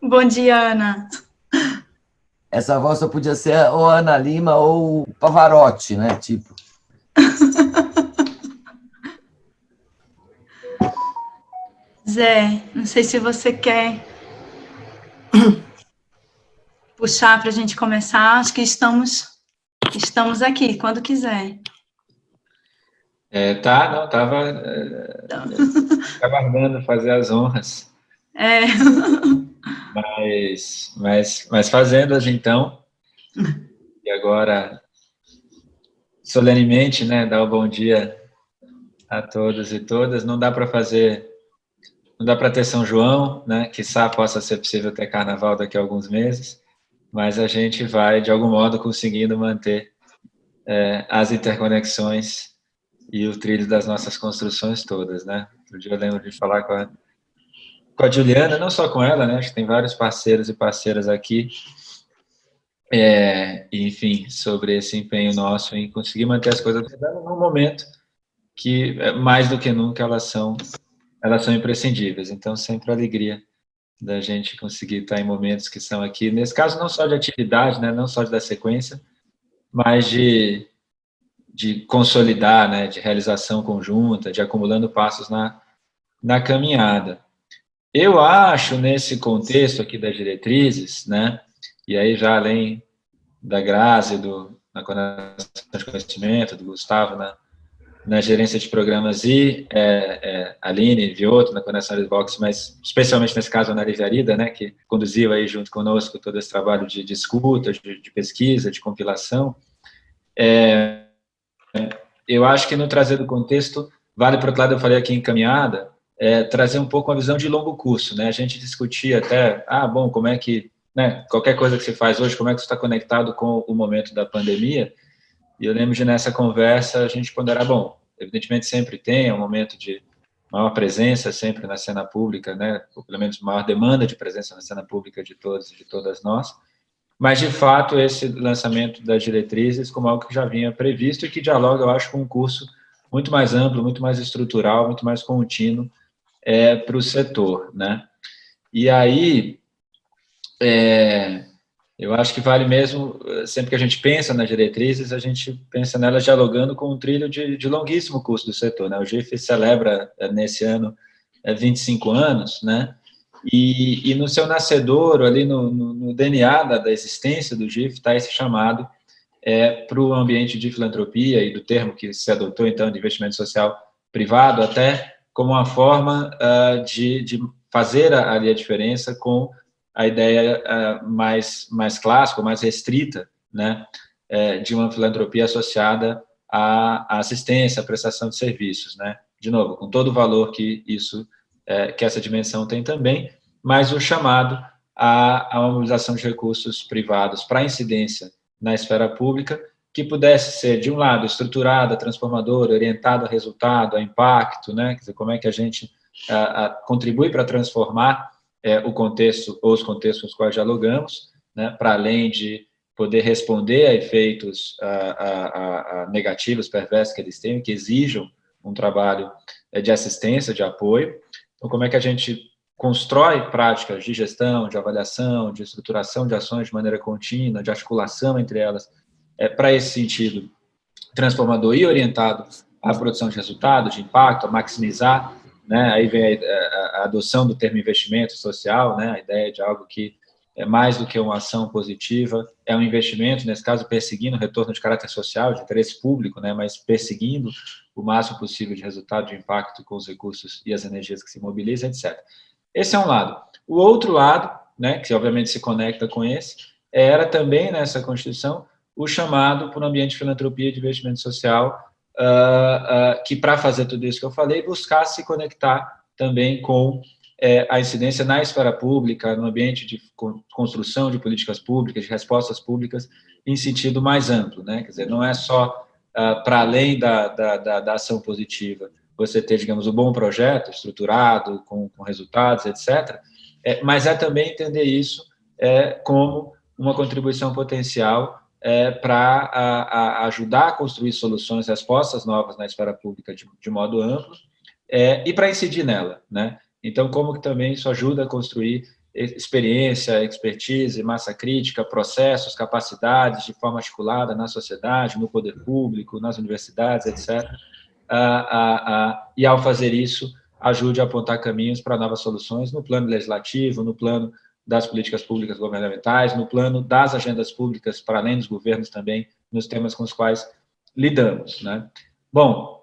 Bom dia, Ana. Essa voz só podia ser ou a Ana Lima ou o Pavarotti, né? Tipo, Zé, não sei se você quer puxar para a gente começar. Acho que estamos aqui, quando quiser. Tá, não, tava aguardando fazer as honras, É, mas fazendo-as então, e agora, solenemente, né, dar o bom dia a todos e todas. Não dá para fazer, não dá para ter São João, né, quiçá possa ser possível ter Carnaval daqui a alguns meses, mas a gente vai, de algum modo, conseguindo manter as interconexões e o trilho das nossas construções todas, né? Outro dia eu lembro de falar com a Juliana, não só com ela, né? Acho que tem vários parceiros e parceiras aqui, enfim, sobre esse empenho nosso em conseguir manter as coisas rodando num momento que, mais do que nunca, elas são imprescindíveis. Então, sempre a alegria da gente conseguir estar em momentos que são aqui, nesse caso, não só de atividade, né? Não só de dar sequência, mas de consolidar, né? De realização conjunta, de acumulando passos na caminhada. Eu acho, nesse contexto aqui das diretrizes, né, e aí já além da Grazi, na coordenação de conhecimento, do Gustavo na gerência de programas e Aline Vioto na coordenação de box, mas especialmente nesse caso a Ana Liviarida, né, que conduziu aí junto conosco todo esse trabalho de escuta, de pesquisa, de compilação. Eu acho que no trazer do contexto, vale para outro lado, eu falei aqui em caminhada, trazer um pouco uma visão de longo curso, né? A gente discutia até, bom, como é que, né, qualquer coisa que se faz hoje, como é que isso está conectado com o momento da pandemia? E eu lembro de nessa conversa a gente ponderar, bom, evidentemente sempre tem um momento de maior presença sempre na cena pública, né? Ou pelo menos maior demanda de presença na cena pública de todos e de todas nós. Mas, de fato, esse lançamento das diretrizes como algo que já vinha previsto e que dialoga, eu acho, com um curso muito mais amplo, muito mais estrutural, muito mais contínuo para o setor, né? E aí, eu acho que vale mesmo, sempre que a gente pensa nas diretrizes, a gente pensa nelas dialogando com um trilho de longuíssimo curso do setor, né? O GIF celebra, nesse ano, 25 anos, né? E no seu nascedouro, ali no DNA da existência do GIF, está esse chamado para o ambiente de filantropia e do termo que se adotou, então, de investimento social privado, até como uma forma de fazer ali a diferença com a ideia mais clássica, mais restrita, né, de uma filantropia associada à assistência, à prestação de serviços, né? De novo, com todo o valor que isso, que essa dimensão tem também, mas o chamado a uma mobilização de recursos privados para incidência na esfera pública, que pudesse ser, de um lado, estruturada, transformadora, orientada a resultado, a impacto, né? Quer dizer, como é que a gente contribui para transformar o contexto ou os contextos com os quais dialogamos, né? Para além de poder responder a efeitos negativos, perversos que eles têm, que exijam um trabalho de assistência, de apoio. Então, como é que a gente constrói práticas de gestão, de avaliação, de estruturação de ações de maneira contínua, de articulação entre elas, para esse sentido transformador e orientado à produção de resultados, de impacto, a maximizar, né? Aí vem a adoção do termo investimento social, né? A ideia de algo que é mais do que uma ação positiva, é um investimento, nesse caso, perseguindo o retorno de caráter social, de interesse público, né? Mas perseguindo o máximo possível de resultado, de impacto com os recursos e as energias que se mobilizam, etc. Esse é um lado. O outro lado, né, que obviamente se conecta com esse, era também nessa Constituição o chamado por um ambiente de filantropia e de investimento social, que para fazer tudo isso que eu falei, buscasse se conectar também com a incidência na esfera pública, no ambiente de construção de políticas públicas, de respostas públicas, em sentido mais amplo, né? Quer dizer, não é só para além da ação positiva, você ter, digamos, um bom projeto estruturado, com resultados, etc., mas é também entender isso como uma contribuição potencial para ajudar a construir soluções, respostas novas na esfera pública de modo amplo e para incidir nela, né? Então, como que também isso ajuda a construir experiência, expertise, massa crítica, processos, capacidades de forma articulada na sociedade, no poder público, nas universidades, etc. E, ao fazer isso, ajude a apontar caminhos para novas soluções no plano legislativo, no plano das políticas públicas governamentais, no plano das agendas públicas, para além dos governos também, nos temas com os quais lidamos, né? Bom,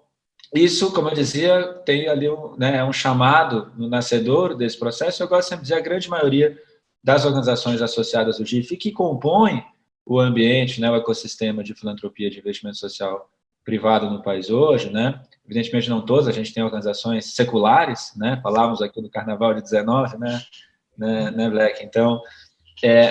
isso, como eu dizia, tem ali um chamado no nascedor desse processo. Eu gosto sempre de dizer, a grande maioria das organizações associadas ao GIF que compõem o ambiente, né, o ecossistema de filantropia de investimento social privado no país hoje, né? Evidentemente não todas, a gente tem organizações seculares, né? Falávamos aqui do Carnaval de 19, né, Black? Então,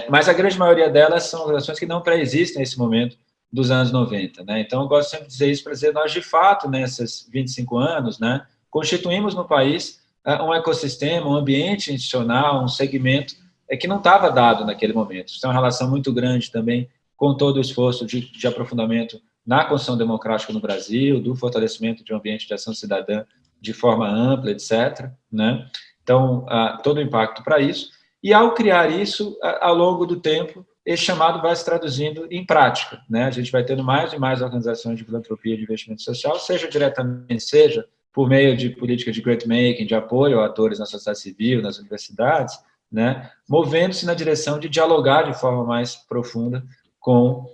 mas a grande maioria delas são organizações que não pré-existem nesse momento dos anos 90, né? Então, eu gosto sempre de dizer isso para dizer, nós, de fato, nesses 25 anos, né, constituímos no país um ecossistema, um ambiente institucional, um segmento que não estava dado naquele momento. Isso tem uma relação muito grande também com todo o esforço de aprofundamento na construção democrática no Brasil, do fortalecimento de um ambiente de ação cidadã de forma ampla, etc., né? Então, todo o impacto para isso. E, ao criar isso, ao longo do tempo, esse chamado vai se traduzindo em prática, né? A gente vai tendo mais e mais organizações de filantropia de investimento social, seja diretamente, seja por meio de políticas de grant-making, de apoio a atores na sociedade civil, nas universidades, né? Movendo-se na direção de dialogar de forma mais profunda com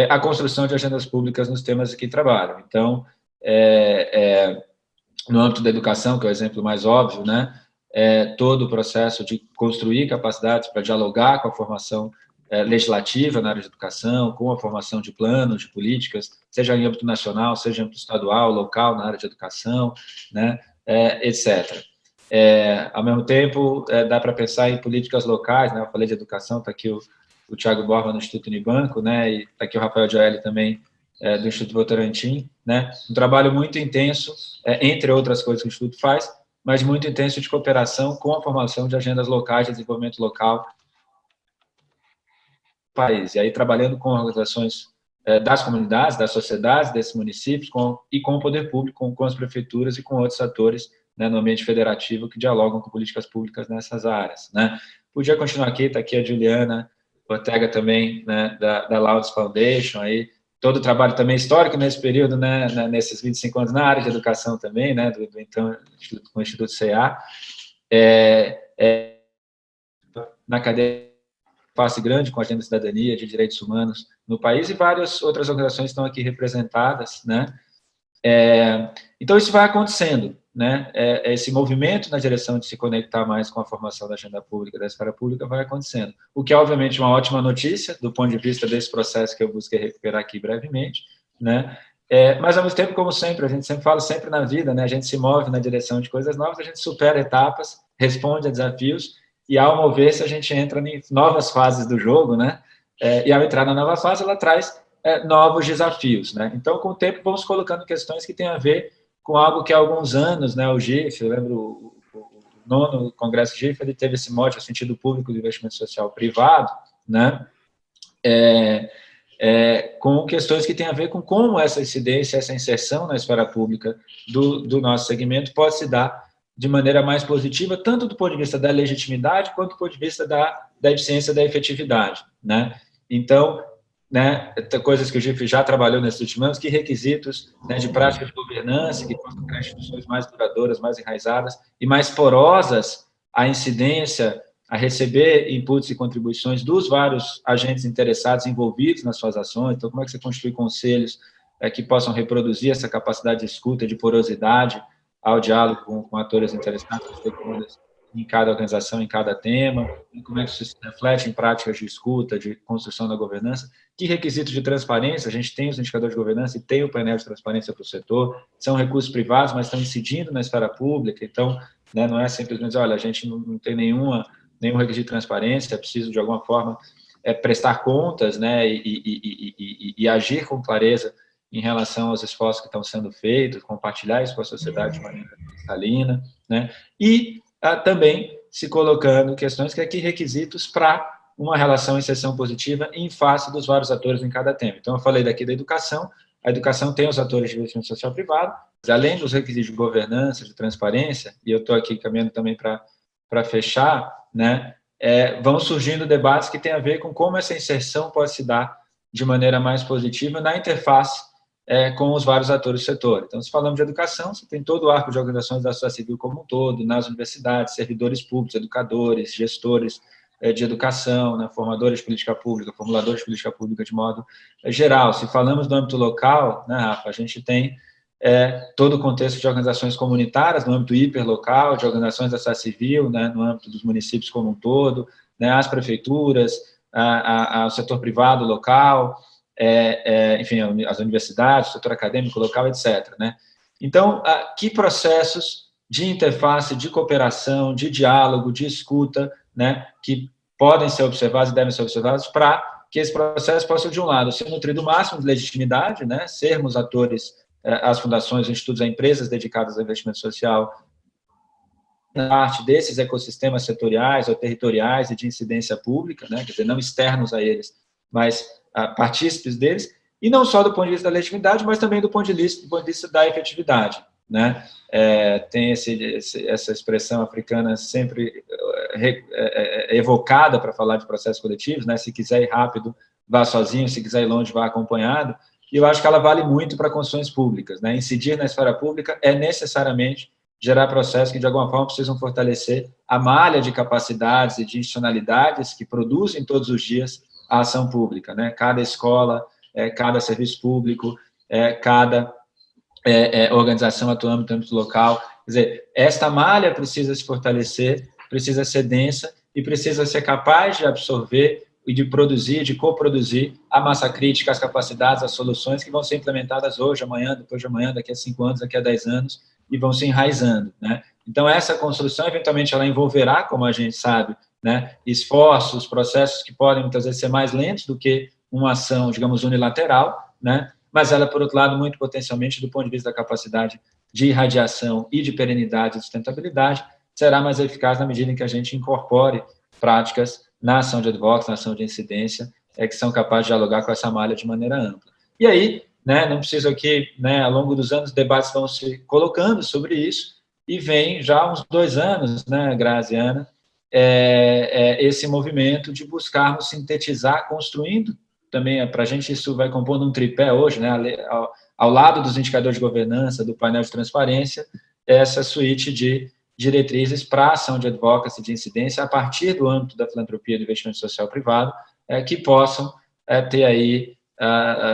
a construção de agendas públicas nos temas que trabalham. Então, no âmbito da educação, que é o exemplo mais óbvio, né? Todo o processo de construir capacidades para dialogar com a formação legislativa na área de educação, com a formação de planos, de políticas, seja em âmbito nacional, seja em âmbito estadual, local, na área de educação, né, etc. Ao mesmo tempo, dá para pensar em políticas locais, né, eu falei de educação, está aqui o Thiago Borba no Instituto Unibanco, né, e está aqui o Rafael Joelli também, do Instituto Votorantim, né, um trabalho muito intenso, entre outras coisas que o Instituto faz, mas muito intenso de cooperação com a formação de agendas locais de desenvolvimento local país, e aí trabalhando com organizações das comunidades, das sociedades, desses municípios, e com o poder público, com as prefeituras e com outros atores, né, no ambiente federativo que dialogam com políticas públicas nessas áreas, né. Podia continuar aqui, está aqui a Juliana Ortega também, né, da Laudes Foundation, aí, todo o trabalho também histórico nesse período, né, nesses 25 anos na área de educação também, né, então, com o Instituto CA, na cadeia passe grande com a agenda de cidadania, de direitos humanos no país, e várias outras organizações estão aqui representadas, né? Então, isso vai acontecendo, né? Esse movimento na direção de se conectar mais com a formação da agenda pública, da esfera pública, vai acontecendo. O que é, obviamente, uma ótima notícia, do ponto de vista desse processo que eu busquei recuperar aqui brevemente, né? Mas, ao mesmo tempo, como sempre, a gente sempre fala, sempre na vida, né? A gente se move na direção de coisas novas, a gente supera etapas, responde a desafios, e, ao mover-se, a gente entra em novas fases do jogo, né? E, ao entrar na nova fase, ela traz novos desafios, né? Então, com o tempo, vamos colocando questões que têm a ver com algo que há alguns anos, né, o GIF, eu lembro o 9º Congresso GIF, ele teve esse mote, o sentido público do investimento social privado, né? Com questões que têm a ver com como essa incidência, essa inserção na esfera pública do nosso segmento pode se dar de maneira mais positiva, tanto do ponto de vista da legitimidade, quanto do ponto de vista da eficiência, da efetividade, né? Então, né, coisas que o GIF já trabalhou nesses últimos anos, que requisitos, né, de prática de governança, que possam criar instituições mais duradouras, mais enraizadas e mais porosas à incidência, a receber inputs e contribuições dos vários agentes interessados envolvidos nas suas ações. Então, como é que você constitui conselhos que possam reproduzir essa capacidade de escuta, de porosidade ao diálogo com atores interessados, stakeholders, em cada organização, em cada tema, e como é que isso se reflete em práticas de escuta, de construção da governança, que requisitos de transparência, a gente tem os indicadores de governança e tem o painel de transparência para o setor, são recursos privados, mas estão incidindo na esfera pública, então, né, não é simplesmente dizer, olha, a gente não tem nenhum requisito de transparência, é preciso, de alguma forma, prestar contas, né, e agir com clareza em relação aos esforços que estão sendo feitos, compartilhar isso com a sociedade de maneira cristalina, né, e também se colocando questões que aqui requisitos para uma relação em inserção positiva em face dos vários atores em cada tema. Então, eu falei daqui da educação, a educação tem os atores de investimento social privado, além dos requisitos de governança, de transparência, e eu estou aqui caminhando também para fechar, né, vão surgindo debates que têm a ver com como essa inserção pode se dar de maneira mais positiva na interface com os vários atores do setor. Então, se falamos de educação, você tem todo o arco de organizações da sociedade civil como um todo, nas universidades, servidores públicos, educadores, gestores de educação, né, formadores de política pública, formuladores de política pública de modo geral. Se falamos do âmbito local, né, Rafa, a gente tem todo o contexto de organizações comunitárias, no âmbito hiperlocal, de organizações da sociedade civil, né, no âmbito dos municípios como um todo, né, as prefeituras, o setor privado local, enfim, as universidades, o setor acadêmico local, etc. Né? Então, que processos de interface, de cooperação, de diálogo, de escuta, né, que podem ser observados e devem ser observados para que esse processo possa, de um lado, ser nutrido o máximo de legitimidade, né, sermos atores, as fundações, os institutos, as empresas dedicadas ao investimento social, parte desses ecossistemas setoriais ou territoriais e de incidência pública, né, quer dizer, não externos a eles, mas partícipes deles, e não só do ponto de vista da legitimidade, mas também do ponto de vista da efetividade. Né? Tem essa expressão africana sempre evocada para falar de processos coletivos, né? Se quiser ir rápido, vá sozinho, se quiser ir longe, vá acompanhado, e eu acho que ela vale muito para construções públicas. Né? Incidir na esfera pública é necessariamente gerar processos que, de alguma forma, precisam fortalecer a malha de capacidades e de institucionalidades que produzem todos os dias a ação pública. Né? Cada escola, cada serviço público, cada organização atuando no âmbito local. Quer dizer, esta malha precisa se fortalecer, precisa ser densa e precisa ser capaz de absorver e de produzir, de coproduzir a massa crítica, as capacidades, as soluções que vão ser implementadas hoje, amanhã, depois de amanhã, daqui a 5 anos, daqui a 10 anos, e vão se enraizando. Né? Então, essa construção, eventualmente, ela envolverá, como a gente sabe, né, esforços, processos que podem, muitas vezes, ser mais lentos do que uma ação, digamos, unilateral, né? Mas ela, por outro lado, muito potencialmente, do ponto de vista da capacidade de irradiação e de perenidade e sustentabilidade, será mais eficaz na medida em que a gente incorpore práticas na ação de advocacy, na ação de incidência, que são capazes de dialogar com essa malha de maneira ampla. E aí, né, não preciso aqui, né, ao longo dos anos, debates vão se colocando sobre isso, e vem já há uns 2 anos, né, Graziana, esse movimento de buscarmos sintetizar, construindo também, para a gente, isso vai compondo um tripé hoje, né, ao lado dos indicadores de governança, do painel de transparência, essa suíte de diretrizes para a ação de advocacy, de incidência, a partir do âmbito da filantropia e do investimento social privado, que possam ter aí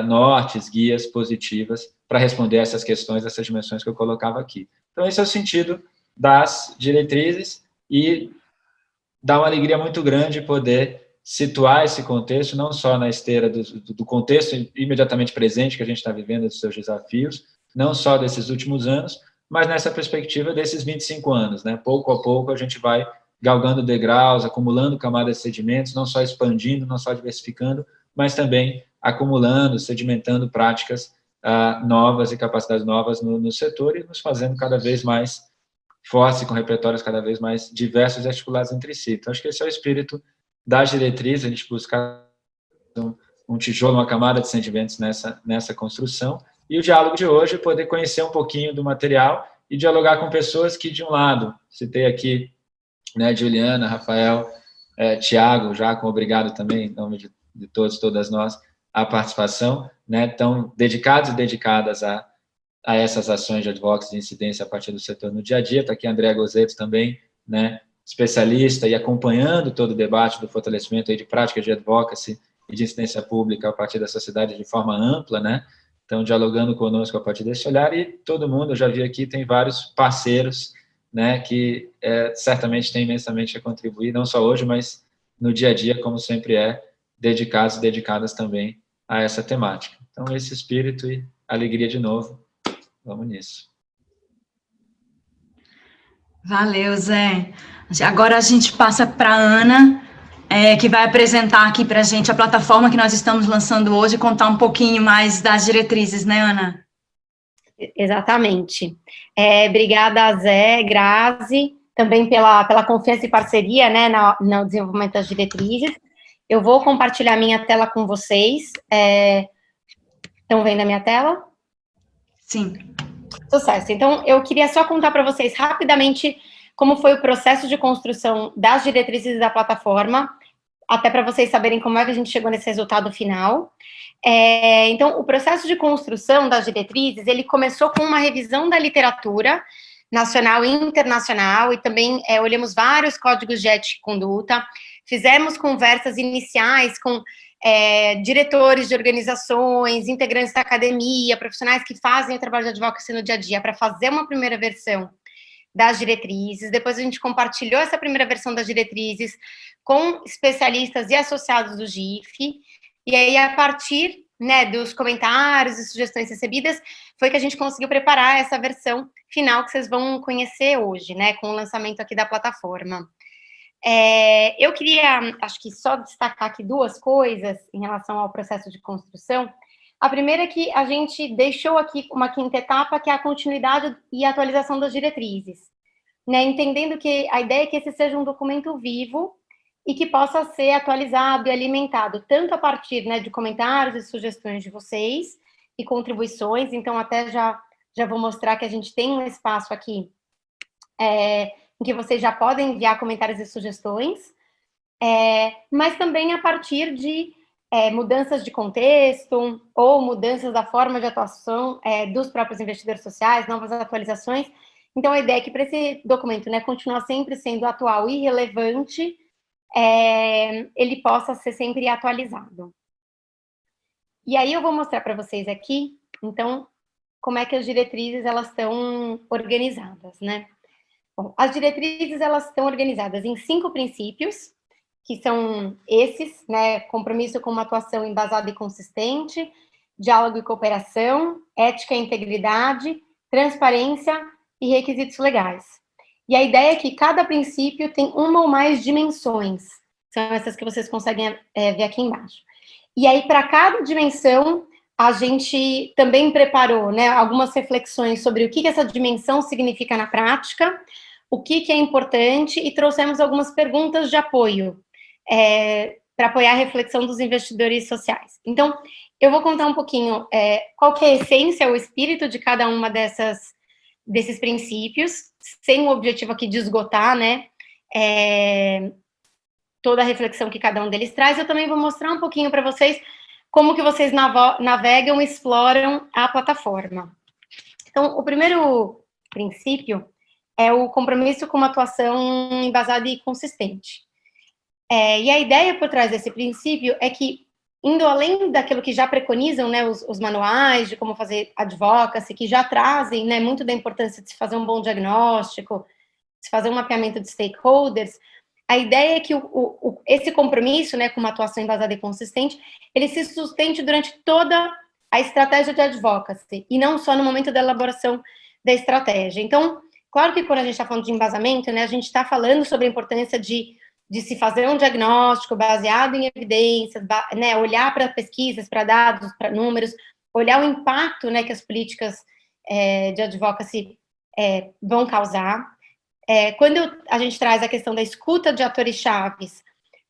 nortes, guias positivas para responder a essas questões, essas dimensões que eu colocava aqui. Então, esse é o sentido das diretrizes e dá uma alegria muito grande poder situar esse contexto, não só na esteira do contexto imediatamente presente que a gente está vivendo, dos seus desafios, não só desses últimos anos, mas nessa perspectiva desses 25 anos. Né? Pouco a pouco a gente vai galgando degraus, acumulando camadas de sedimentos, não só expandindo, não só diversificando, mas também acumulando, sedimentando práticas novas e capacidades novas no setor e nos fazendo cada vez mais fortes, com repertórios cada vez mais diversos e articulados entre si. Então, acho que esse é o espírito das diretrizes, a gente buscar um tijolo, uma camada de sentimentos nessa construção, e o diálogo de hoje é poder conhecer um pouquinho do material e dialogar com pessoas que, de um lado, citei aqui, né, Juliana, Rafael, Tiago, Jaco, obrigado também, em nome de todos, todas nós, a participação, né, tão dedicados e dedicadas a essas ações de advocacy, de incidência a partir do setor no dia a dia. Está aqui a Andréa Gozetto também, né, especialista e acompanhando todo o debate do fortalecimento aí de práticas de advocacy e de incidência pública a partir da sociedade de forma ampla, né? Então, dialogando conosco a partir desse olhar, e todo mundo, eu já vi aqui, tem vários parceiros, né, que certamente tem imensamente a contribuir, não só hoje, mas no dia a dia, como sempre dedicados e dedicadas também a essa temática. Então, esse espírito e alegria de novo, vamos nisso. Valeu, Zé. Agora a gente passa para a Ana, que vai apresentar aqui para a gente a plataforma que nós estamos lançando hoje e contar um pouquinho mais das diretrizes, né, Ana? Exatamente. Obrigada, Zé, Grazi, também pela confiança e parceria, né, no desenvolvimento das diretrizes. Eu vou compartilhar minha tela com vocês. Estão vendo a minha tela? Sim. Sucesso. Então, eu queria só contar para vocês rapidamente como foi o processo de construção das diretrizes da plataforma, até para vocês saberem como é que a gente chegou nesse resultado final. Então, o processo de construção das diretrizes, ele começou com uma revisão da literatura nacional e internacional, e também olhamos vários códigos de ética e conduta, fizemos conversas iniciais com diretores de organizações, integrantes da academia, profissionais que fazem o trabalho de advocacy no dia a dia, para fazer uma primeira versão das diretrizes. Depois a gente compartilhou essa primeira versão das diretrizes com especialistas e associados do GIF, e aí, a partir, né, dos comentários e sugestões recebidas, foi que a gente conseguiu preparar essa versão final que vocês vão conhecer hoje, né, com o lançamento aqui da plataforma. Eu queria, acho que só destacar aqui duas coisas em relação ao processo de construção. A primeira é que a gente deixou aqui uma quinta etapa, que é a continuidade e atualização das diretrizes, né, entendendo que a ideia é que esse seja um documento vivo e que possa ser atualizado e alimentado, tanto a partir, né, de comentários e sugestões de vocês e contribuições. Então, até já vou mostrar que a gente tem um espaço aqui em que vocês já podem enviar comentários e sugestões, mas também a partir de mudanças de contexto ou mudanças da forma de atuação dos próprios investidores sociais, novas atualizações. Então, a ideia é que para esse documento, né, continuar sempre sendo atual e relevante, ele possa ser sempre atualizado. E aí eu vou mostrar para vocês aqui, então, como é que as diretrizes elas estão organizadas, né? Bom, as diretrizes elas estão organizadas em 5 princípios, que são esses, né? Compromisso com uma atuação embasada e consistente, diálogo e cooperação, ética e integridade, transparência e requisitos legais. E a ideia é que cada princípio tem uma ou mais dimensões. São essas que vocês conseguem ver aqui embaixo. E aí, para cada dimensão, a gente também preparou, né, algumas reflexões sobre o que essa dimensão significa na prática, o que é importante, e trouxemos algumas perguntas de apoio para apoiar a reflexão dos investidores sociais. Então, eu vou contar um pouquinho qual que é a essência, o espírito de cada uma desses princípios, sem o objetivo aqui de esgotar, né, toda a reflexão que cada um deles traz. Eu também vou mostrar um pouquinho para vocês como que vocês navegam e exploram a plataforma. Então, o primeiro princípio é o compromisso com uma atuação embasada e consistente. E a ideia por trás desse princípio é que, indo além daquilo que já preconizam, né, os manuais de como fazer advocacy, que já trazem, né, muito da importância de se fazer um bom diagnóstico, de se fazer um mapeamento de stakeholders, a ideia é que esse compromisso, né, com uma atuação embasada e consistente, ele se sustente durante toda a estratégia de advocacy, e não só no momento da elaboração da estratégia. Então, claro que quando a gente está falando de embasamento, né, a gente está falando sobre a importância de se fazer um diagnóstico baseado em evidências, né, olhar para pesquisas, para dados, para números, olhar o impacto, né, que as políticas de advocacy vão causar. Quando a gente traz a questão da escuta de atores chaves,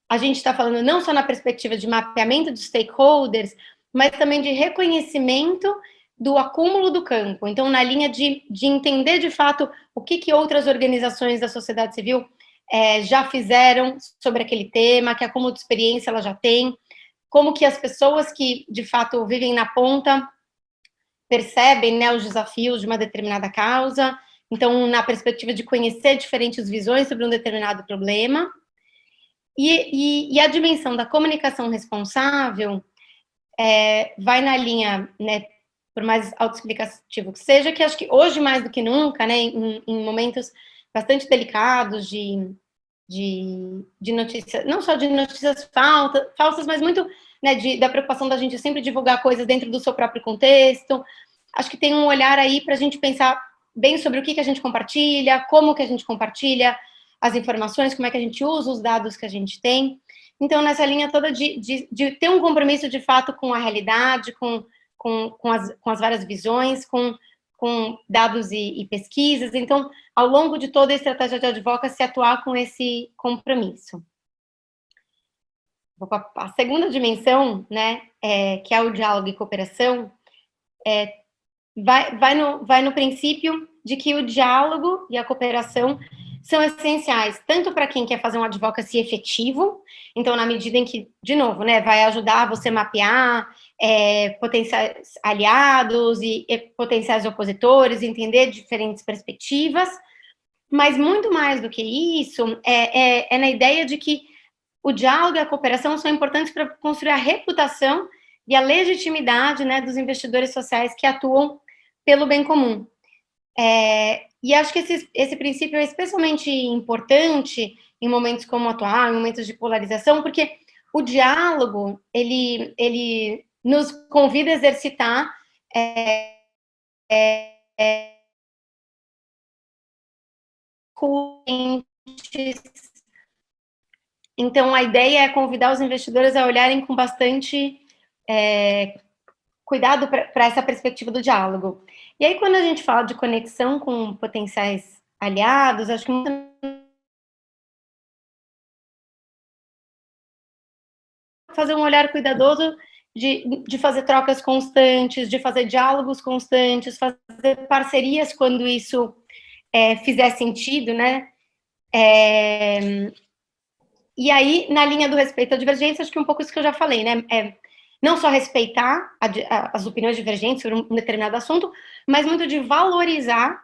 a gente está falando não só na perspectiva de mapeamento de stakeholders, mas também de reconhecimento do acúmulo do campo. Então, na linha de entender, de fato, o que outras organizações da sociedade civil já fizeram sobre aquele tema, que acúmulo de experiência ela já tem, como que as pessoas que, de fato, vivem na ponta percebem, né, os desafios de uma determinada causa. Então, na perspectiva de conhecer diferentes visões sobre um determinado problema. E a dimensão da comunicação responsável vai na linha, né, por mais autoexplicativo que seja, que acho que hoje, mais do que nunca, né, em momentos bastante delicados de notícias, não só de notícias falsas, mas muito, né, da preocupação da gente sempre divulgar coisas dentro do seu próprio contexto. Acho que tem um olhar aí para a gente pensar bem sobre o que a gente compartilha, como que a gente compartilha as informações, como é que a gente usa os dados que a gente tem. Então, nessa linha toda de ter um compromisso, de fato, com a realidade, com as várias visões, com dados e pesquisas. Então, ao longo de toda a estratégia de advocacy, atuar com esse compromisso. A segunda dimensão, né, que é o diálogo e cooperação, vai no princípio de que o diálogo e a cooperação são essenciais, tanto para quem quer fazer um advocacy efetivo, então, na medida em que, de novo, né, vai ajudar você a mapear potenciais aliados e potenciais opositores, entender diferentes perspectivas, mas muito mais do que isso, é na ideia de que o diálogo e a cooperação são importantes para construir a reputação e a legitimidade, né, dos investidores sociais que atuam pelo bem comum. E acho que esse princípio é especialmente importante em momentos como o atual, em momentos de polarização, porque o diálogo, ele nos convida a exercitar então, a ideia é convidar os investidores a olharem com bastante cuidado para essa perspectiva do diálogo. E aí, quando a gente fala de conexão com potenciais aliados, acho que fazer um olhar cuidadoso de fazer trocas constantes, de fazer diálogos constantes, fazer parcerias quando isso fizer sentido, né? E aí, na linha do respeito à divergência, acho que é um pouco isso que eu já falei, né? Não só respeitar as opiniões divergentes sobre um determinado assunto, mas muito de valorizar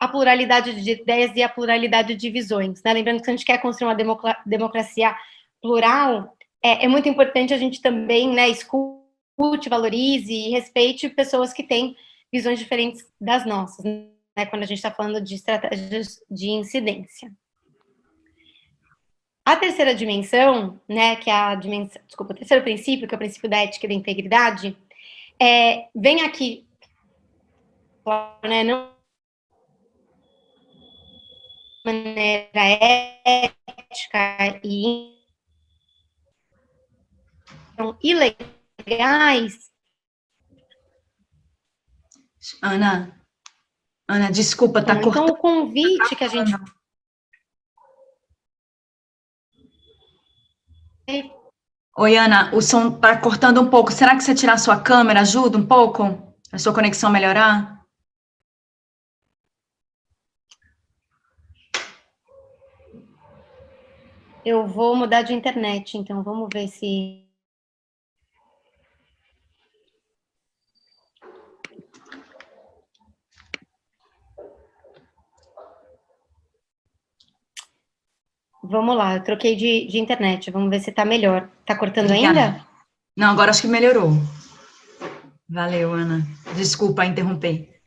a pluralidade de ideias e a pluralidade de visões, né? Lembrando que se a gente quer construir uma democracia plural, é muito importante a gente também, né, escute, valorize e respeite pessoas que têm visões diferentes das nossas, né, quando a gente está falando de estratégias de incidência. A terceira dimensão, né, que é o terceiro princípio, que é o princípio da ética e da integridade, vem aqui, né, não de maneira ética e ilegais. Ana, desculpa, tá cortando. Então, o convite que a gente... Oi, Ana, o som tá cortando um pouco. Será que você tirar sua câmera ajuda um pouco? A sua conexão melhorar? Eu vou mudar de internet, então vamos ver se... Vamos lá, eu troquei de internet, vamos ver se tá melhor. Tá cortando ainda? Não, agora acho que melhorou. Valeu, Ana. Desculpa interromper.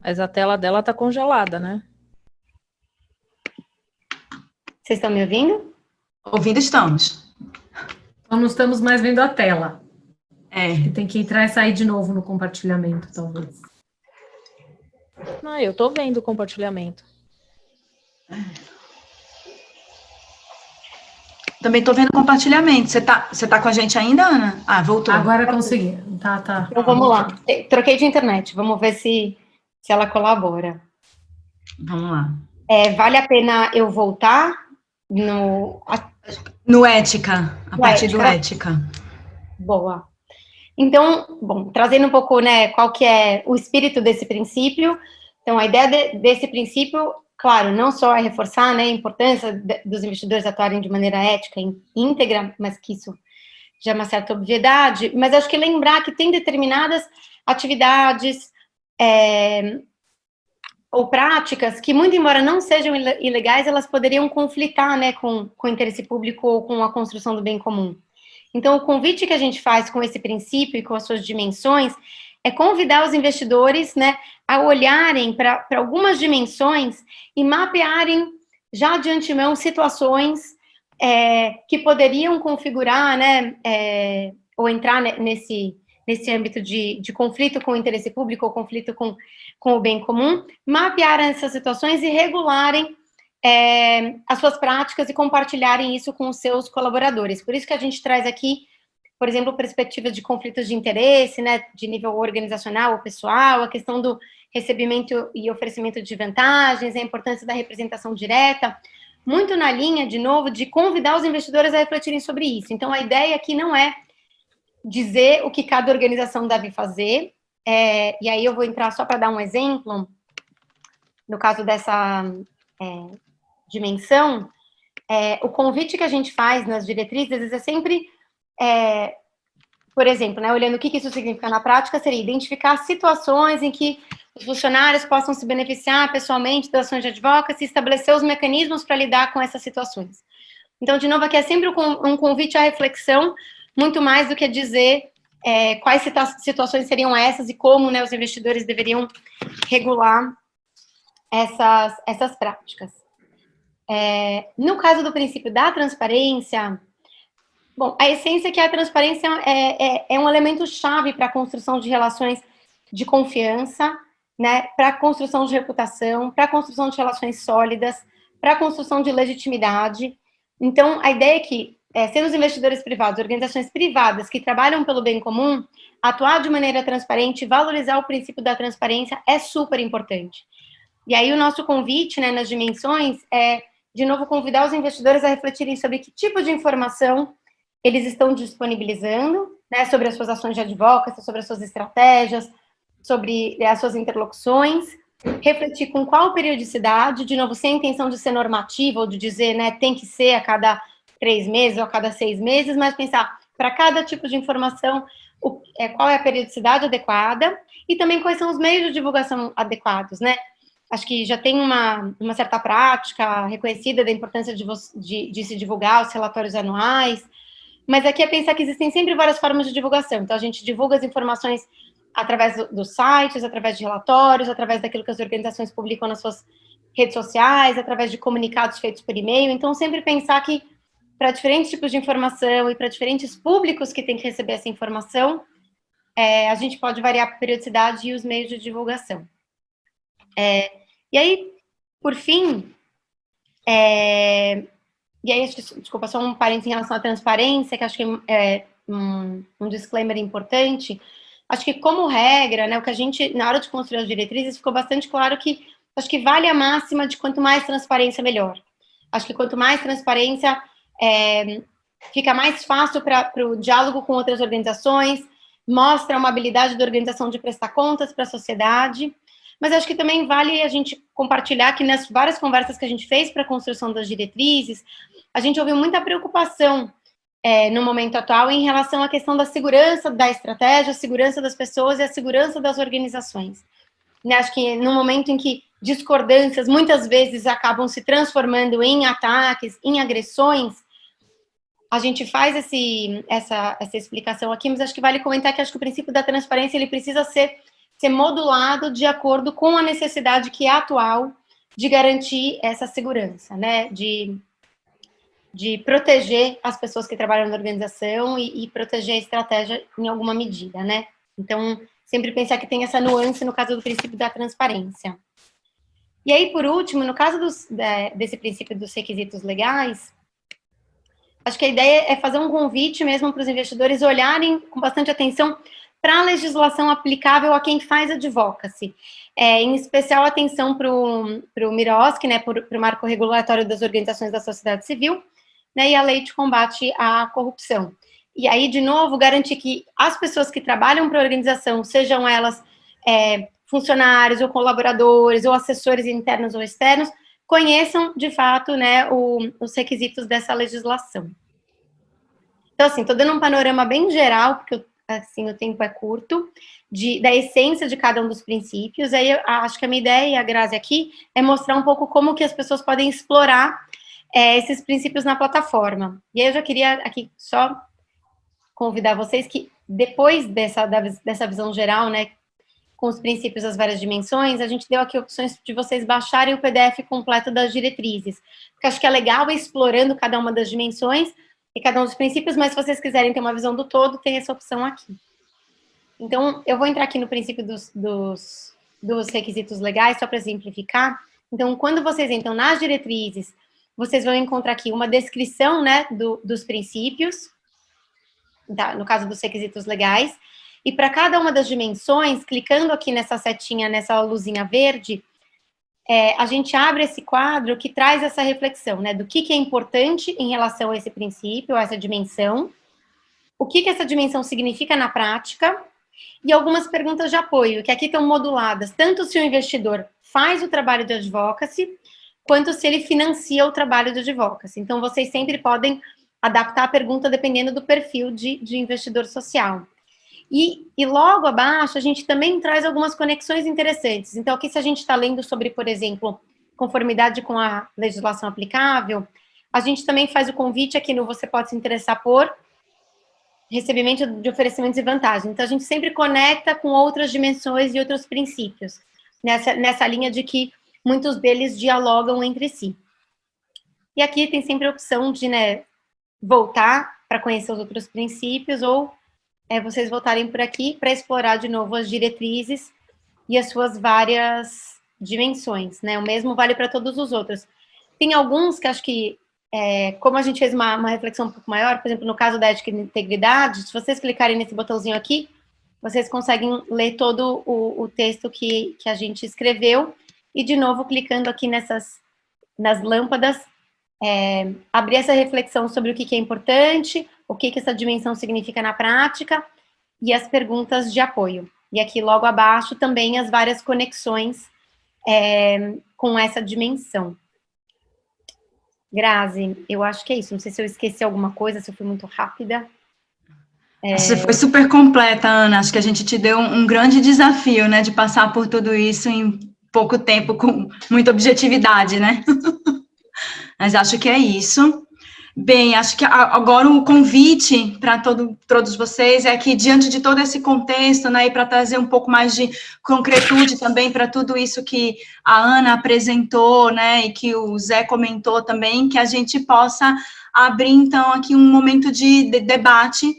Mas a tela dela tá congelada, né? Vocês estão me ouvindo? Ouvindo estamos. Então, não estamos mais vendo a tela. É. Tem que entrar e sair de novo no compartilhamento, talvez. Não, eu tô vendo o compartilhamento. Também tô vendo compartilhamento. Você tá com a gente ainda, Ana? Ah, voltou. Agora consegui. Tá. Então, vamos lá. Troquei de internet, vamos ver se ela colabora. Vamos lá. Vale a pena eu voltar no ética, a partir do ética. Boa. Então, bom, trazendo um pouco, né, qual que é o espírito desse princípio. Então, a ideia desse princípio, claro, não só é reforçar, né, a importância dos investidores atuarem de maneira ética e íntegra, mas que isso já é uma certa obviedade, mas acho que lembrar que tem determinadas atividades ou práticas que, muito embora não sejam ilegais, elas poderiam conflitar, né, com o interesse público ou com a construção do bem comum. Então, o convite que a gente faz com esse princípio e com as suas dimensões é convidar os investidores, né, a olharem para algumas dimensões e mapearem já de antemão situações que poderiam configurar, né, ou entrar nesse âmbito de conflito com o interesse público ou conflito com o bem comum, mapearem essas situações e regularem as suas práticas e compartilharem isso com os seus colaboradores. Por isso que a gente traz aqui, por exemplo, perspectivas de conflitos de interesse, né, de nível organizacional ou pessoal, a questão do recebimento e oferecimento de vantagens, a importância da representação direta, muito na linha, de novo, de convidar os investidores a refletirem sobre isso. Então, a ideia aqui não é dizer o que cada organização deve fazer, e aí eu vou entrar só para dar um exemplo, no caso dimensão, o convite que a gente faz nas diretrizes é sempre, por exemplo, né, olhando o que isso significa na prática, seria identificar situações em que os funcionários possam se beneficiar pessoalmente das ações de advocacy e estabelecer os mecanismos para lidar com essas situações. Então, de novo, aqui é sempre um convite à reflexão, muito mais do que dizer quais situações seriam essas e como, né, os investidores deveriam regular essas práticas. No caso do princípio da transparência, bom, a essência é que a transparência é um elemento-chave para a construção de relações de confiança, né, para a construção de reputação, para a construção de relações sólidas, para a construção de legitimidade. Então, a ideia é que, sendo os investidores privados, organizações privadas que trabalham pelo bem comum, atuar de maneira transparente, valorizar o princípio da transparência é super importante. E aí, o nosso convite, né, nas dimensões, é, de novo, convidar os investidores a refletirem sobre que tipo de informação eles estão disponibilizando, né, sobre as suas ações de advocacy, sobre as suas estratégias, sobre as suas interlocuções, refletir com qual periodicidade, de novo, sem a intenção de ser normativa ou de dizer, né, tem que ser a cada 3 meses ou a cada 6 meses, mas pensar para cada tipo de informação qual é a periodicidade adequada e também quais são os meios de divulgação adequados, né? Acho que já tem uma certa prática reconhecida da importância de se divulgar os relatórios anuais, mas aqui é pensar que existem sempre várias formas de divulgação. Então, a gente divulga as informações através dos sites, através de relatórios, através daquilo que as organizações publicam nas suas redes sociais, através de comunicados feitos por e-mail. Então, sempre pensar que, para diferentes tipos de informação e para diferentes públicos que têm que receber essa informação, a gente pode variar a periodicidade e os meios de divulgação. E aí, por fim, e aí, desculpa, só um parênteses em relação à transparência, que acho que é um disclaimer importante. Acho que, como regra, né, o que a gente, na hora de construir as diretrizes, ficou bastante claro que acho que vale a máxima de quanto mais transparência, melhor. Acho que quanto mais transparência, fica mais fácil para o diálogo com outras organizações, mostra uma habilidade da organização de prestar contas para a sociedade, mas acho que também vale a gente compartilhar que nas várias conversas que a gente fez para a construção das diretrizes, a gente ouviu muita preocupação no momento atual em relação à questão da segurança da estratégia, a segurança das pessoas e a segurança das organizações. Né, acho que no momento em que discordâncias muitas vezes acabam se transformando em ataques, em agressões, a gente faz essa explicação aqui, mas acho que vale comentar que acho que o princípio da transparência ele precisa ser modulado de acordo com a necessidade que é atual de garantir essa segurança, né, de proteger as pessoas que trabalham na organização e proteger a estratégia em alguma medida, né. Então, sempre pensar que tem essa nuance no caso do princípio da transparência. E aí, por último, no caso desse princípio dos requisitos legais, acho que a ideia é fazer um convite mesmo para os investidores olharem com bastante atenção para a legislação aplicável a quem faz advocacy. Em especial, atenção para o MIR-OSC, né, para o Marco Regulatório das Organizações da Sociedade Civil, né, e a Lei de Combate à Corrupção. E aí, de novo, garantir que as pessoas que trabalham para a organização, sejam elas funcionários ou colaboradores ou assessores internos ou externos, conheçam, de fato, né, os requisitos dessa legislação. Então, assim, estou dando um panorama bem geral, porque, assim, o tempo é curto, da essência de cada um dos princípios. Aí, eu acho que a minha ideia, e a Grazi aqui, é mostrar um pouco como que as pessoas podem explorar esses princípios na plataforma. E aí, eu já queria aqui só convidar vocês que, depois dessa visão geral, né, com os princípios das várias dimensões, a gente deu aqui opções de vocês baixarem o PDF completo das diretrizes, porque acho que é legal ir explorando cada uma das dimensões e cada um dos princípios, mas se vocês quiserem ter uma visão do todo, tem essa opção aqui. Então, eu vou entrar aqui no princípio dos requisitos legais, só para exemplificar. Então, quando vocês entram nas diretrizes, vocês vão encontrar aqui uma descrição, né, dos princípios, tá, no caso dos requisitos legais, e para cada uma das dimensões, clicando aqui nessa setinha, nessa luzinha verde, a gente abre esse quadro que traz essa reflexão, né, do que é importante em relação a esse princípio, a essa dimensão, o que essa dimensão significa na prática, e algumas perguntas de apoio, que aqui estão moduladas, tanto se o investidor faz o trabalho de advocacy, quanto se ele financia o trabalho de advocacy. Então, vocês sempre podem adaptar a pergunta dependendo do perfil de investidor social. E logo abaixo, a gente também traz algumas conexões interessantes. Então, aqui, se a gente está lendo sobre, por exemplo, conformidade com a legislação aplicável, a gente também faz o convite aqui no Você Pode Se Interessar por recebimento de oferecimentos e vantagens. Então, a gente sempre conecta com outras dimensões e outros princípios, nessa linha de que muitos deles dialogam entre si. E aqui tem sempre a opção de, né, voltar para conhecer os outros princípios, ou vocês voltarem por aqui para explorar de novo as diretrizes e as suas várias dimensões, né? O mesmo vale para todos os outros. Tem alguns que acho que, como a gente fez uma reflexão um pouco maior, por exemplo, no caso da ética e integridade, se vocês clicarem nesse botãozinho aqui, vocês conseguem ler todo o texto que a gente escreveu, e de novo, clicando aqui nas lâmpadas, abrir essa reflexão sobre o que é importante, o que essa dimensão significa na prática, e as perguntas de apoio. E aqui, logo abaixo, também as várias conexões com essa dimensão. Grazi, eu acho que é isso. Não sei se eu esqueci alguma coisa, se eu fui muito rápida. Você foi super completa, Ana. Acho que a gente te deu um grande desafio, né, de passar por tudo isso em pouco tempo, com muita objetividade, né? Mas acho que é isso. Bem, acho que agora o convite para todos vocês é que, diante de todo esse contexto, né, e para trazer um pouco mais de concretude também para tudo isso que a Ana apresentou, né, e que o Zé comentou também, que a gente possa abrir, então, aqui um momento de debate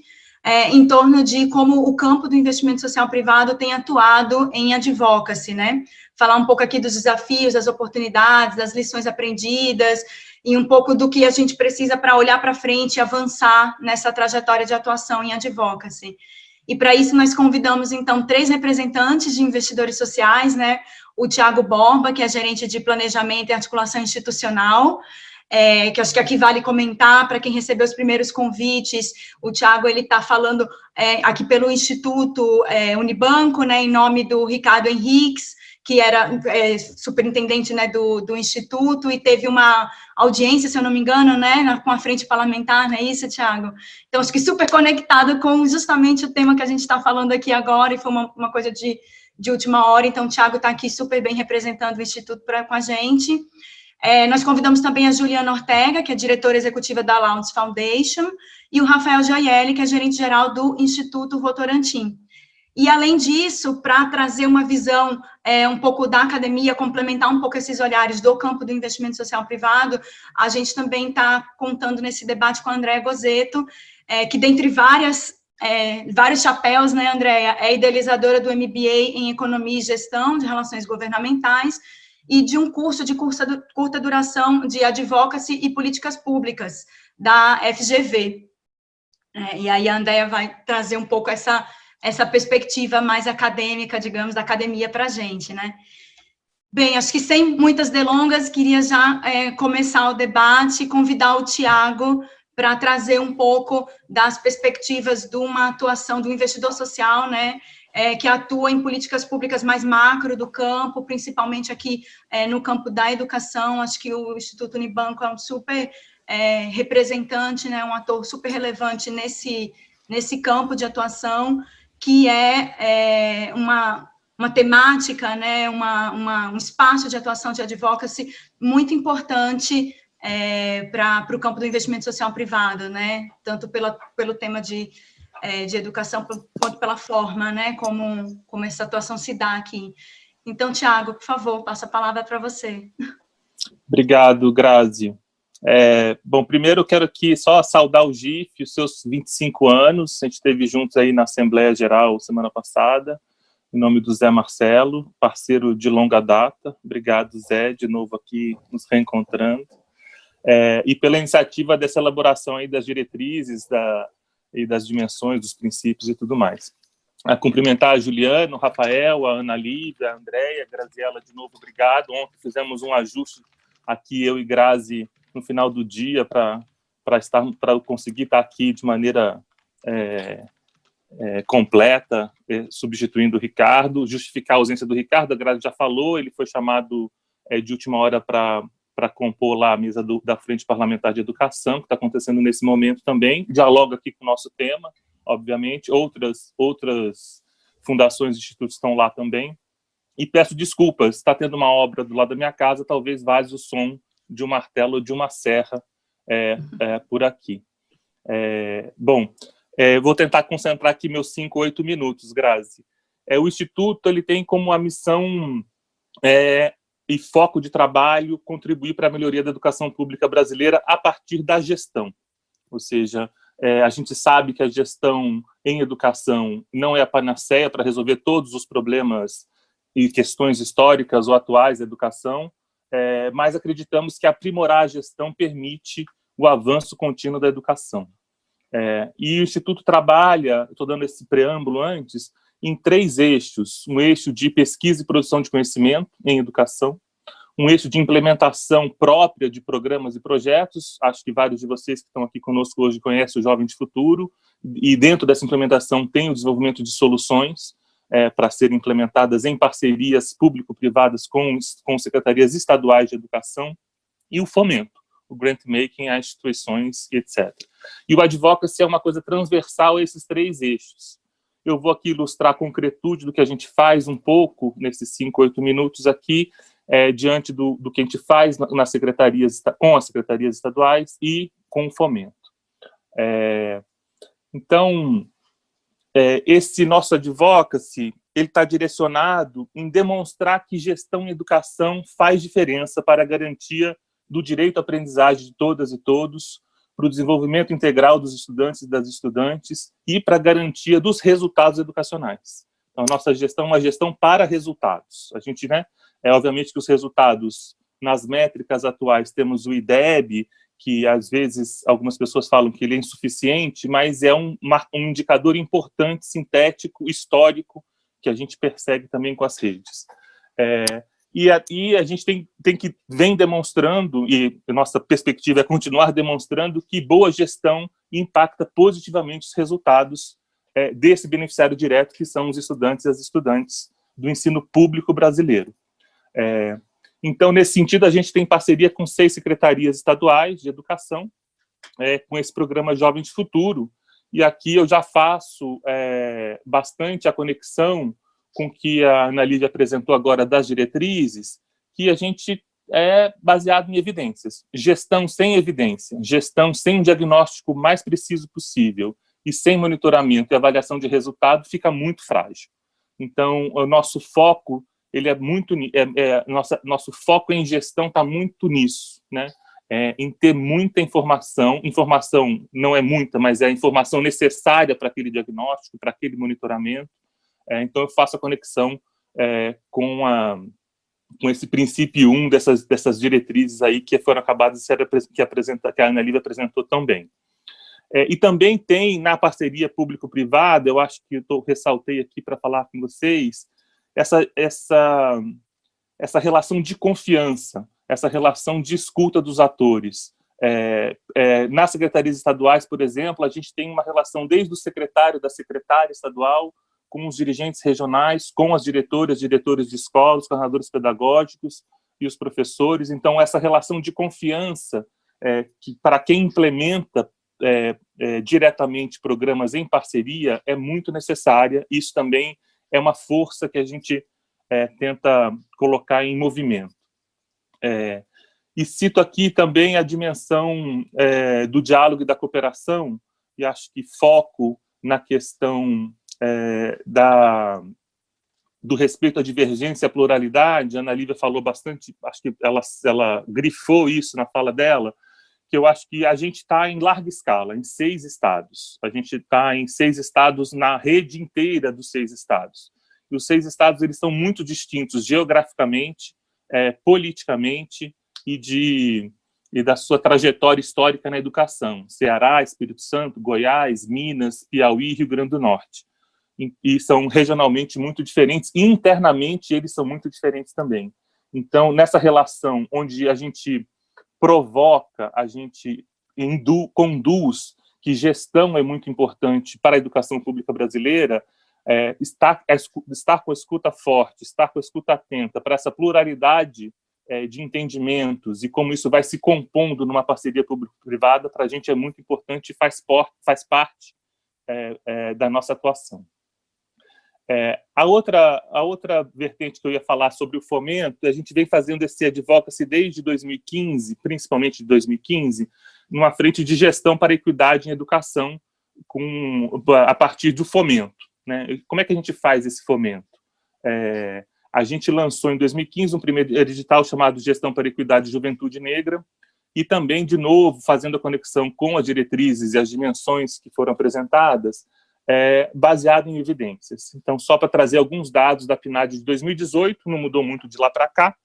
em torno de como o campo do investimento social privado tem atuado em advocacy, né? Falar um pouco aqui dos desafios, das oportunidades, das lições aprendidas, e um pouco do que a gente precisa para olhar para frente e avançar nessa trajetória de atuação em advocacy. E para isso nós convidamos, então, 3 representantes de investidores sociais, né? O Thiago Borba, que é gerente de planejamento e articulação institucional, que acho que aqui vale comentar, para quem recebeu os primeiros convites, o Thiago, ele está falando aqui pelo Instituto Unibanco, né, em nome do Ricardo Henriques, que era superintendente, né, do Instituto, e teve uma audiência, se eu não me engano, né, com a frente parlamentar, não é isso, Thiago? Então, acho que super conectado com justamente o tema que a gente está falando aqui agora, e foi uma coisa de última hora. Então, o Thiago está aqui super bem representando o Instituto com a gente. Nós convidamos também a Juliana Ortega, que é diretora executiva da Lounge Foundation, e o Rafael Gioielli, que é gerente-geral do Instituto Votorantim. E, além disso, para trazer uma visão um pouco da academia, complementar um pouco esses olhares do campo do investimento social privado, a gente também está contando nesse debate com a Andréa Gozzetto, que, dentre vários chapéus, né, Andréa, é idealizadora do MBA em Economia e Gestão de Relações Governamentais, e de um curso de curta duração de Advocacy e Políticas Públicas, da FGV. E aí a Andréa vai trazer um pouco essa perspectiva mais acadêmica, digamos, da academia para a gente, né? Bem, acho que sem muitas delongas, queria já começar o debate e convidar o Thiago para trazer um pouco das perspectivas de uma atuação do investidor social, né, que atua em políticas públicas mais macro do campo, principalmente aqui no campo da educação. Acho que o Instituto Unibanco é um super representante, né, um ator super relevante nesse campo de atuação, que é uma temática, né, um espaço de atuação de advocacy muito importante para o campo do investimento social privado, né, tanto pelo tema de educação, quanto pela forma, né, como essa atuação se dá aqui. Então, Thiago, por favor, passa a palavra para você. Obrigado, Grazi. Bom, primeiro eu quero aqui só saudar o GIF, os seus 25 anos, a gente esteve juntos aí na Assembleia Geral semana passada, em nome do Zé Marcelo, parceiro de longa data. Obrigado, Zé, de novo aqui nos reencontrando. E pela iniciativa dessa elaboração aí das diretrizes, e das dimensões, dos princípios e tudo mais. A cumprimentar a Juliana, o Rafael, a Ana Lívia, a Andréia, a Graziela, de novo, obrigado. Ontem fizemos um ajuste aqui, eu e Grazi, no final do dia, para conseguir estar aqui de maneira completa, substituindo o Ricardo, justificar a ausência do Ricardo. A Grazi já falou, ele foi chamado de última hora para para compor lá a mesa da Frente Parlamentar de Educação, que está acontecendo nesse momento também, dialoga aqui com o nosso tema, obviamente, outras fundações e institutos estão lá também, e peço desculpas, está tendo uma obra do lado da minha casa, talvez vaze o som de um martelo ou de uma serra por aqui. Vou tentar concentrar aqui meus 5, 8 minutos, Grazi. O Instituto ele tem como a missão e foco de trabalho contribuir para a melhoria da educação pública brasileira a partir da gestão. Ou seja, a gente sabe que a gestão em educação não é a panaceia para resolver todos os problemas e questões históricas ou atuais da educação, mas acreditamos que aprimorar a gestão permite o avanço contínuo da educação. E o Instituto trabalha, estou dando esse preâmbulo antes, em 3 eixos: um eixo de pesquisa e produção de conhecimento em educação, um eixo de implementação própria de programas e projetos, acho que vários de vocês que estão aqui conosco hoje conhecem o Jovem de Futuro, e dentro dessa implementação tem o desenvolvimento de soluções para serem implementadas em parcerias público-privadas com secretarias estaduais de educação, e o fomento, o grant-making a instituições, etc. E o advocacy é uma coisa transversal a esses 3 eixos. Eu vou aqui ilustrar a concretude do que a gente faz um pouco, nesses 5, 8 minutos aqui, diante do que a gente faz nas secretarias, com as secretarias estaduais e com o fomento. Então, esse nosso advocacy, ele está direcionado em demonstrar que gestão em educação faz diferença para a garantia do direito à aprendizagem de todas e todos, para o desenvolvimento integral dos estudantes e das estudantes e para a garantia dos resultados educacionais. Então, a nossa gestão é uma gestão para resultados. A gente, obviamente que os resultados, nas métricas atuais, temos o IDEB, que às vezes algumas pessoas falam que ele é insuficiente, mas é um indicador importante, sintético, histórico, que a gente persegue também com as redes. E a gente vem demonstrando, e a nossa perspectiva é continuar demonstrando, que boa gestão impacta positivamente os resultados desse beneficiário direto, que são os estudantes e as estudantes do ensino público brasileiro. Então, nesse sentido, a gente tem parceria com 6 secretarias estaduais de educação, com esse programa Jovem de Futuro, e aqui eu já faço bastante a conexão com o que a Ana Lívia apresentou agora das diretrizes, que a gente é baseado em evidências. Gestão sem evidência, gestão sem um diagnóstico mais preciso possível e sem monitoramento e avaliação de resultado fica muito frágil. Então, o nosso foco, ele é muito, nosso foco em gestão está muito nisso, em ter muita informação. Informação não é muita, mas é a informação necessária para aquele diagnóstico, para aquele monitoramento. Então, eu faço a conexão com esse princípio 1 dessas diretrizes aí que foram acabadas de ser que a Ana Lívia apresentou também. E também tem, na parceria público-privada, eu acho que eu ressaltei aqui para falar com vocês, essa relação de confiança, essa relação de escuta dos atores. Nas secretarias estaduais, por exemplo, a gente tem uma relação desde o secretário da secretária estadual, com os dirigentes regionais, com as diretoras, diretores de escolas, coordenadores pedagógicos e os professores. Então, essa relação de confiança, que para quem implementa diretamente programas em parceria, é muito necessária. Isso também é uma força que a gente tenta colocar em movimento. E cito aqui também a dimensão do diálogo e da cooperação, e acho que foco na questão do respeito à divergência e à pluralidade. A Ana Lívia falou bastante, acho que ela grifou isso na fala dela, que eu acho que a gente está em larga escala, em 6 estados. A gente está em 6 estados na rede inteira dos 6 estados. E os 6 estados, eles são muito distintos geograficamente, politicamente e da sua trajetória histórica na educação. Ceará, Espírito Santo, Goiás, Minas, Piauí e Rio Grande do Norte. E são regionalmente muito diferentes, e internamente eles são muito diferentes também. Então, nessa relação onde a gente provoca, a gente conduz que gestão é muito importante para a educação pública brasileira, estar com a escuta forte, estar com a escuta atenta para essa pluralidade de entendimentos e como isso vai se compondo numa parceria público-privada, para a gente é muito importante e faz parte da nossa atuação. A outra vertente que eu ia falar sobre o fomento, a gente vem fazendo esse advocacy desde 2015, principalmente de 2015, numa frente de gestão para a equidade em educação, a partir do fomento, né? Como é que a gente faz esse fomento? A gente lançou em 2015 um primeiro edital chamado Gestão para a Equidade e Juventude Negra, e também, de novo, fazendo a conexão com as diretrizes e as dimensões que foram apresentadas, baseado em evidências. Então, só para trazer alguns dados da PNAD de 2018, não mudou muito de lá para cá,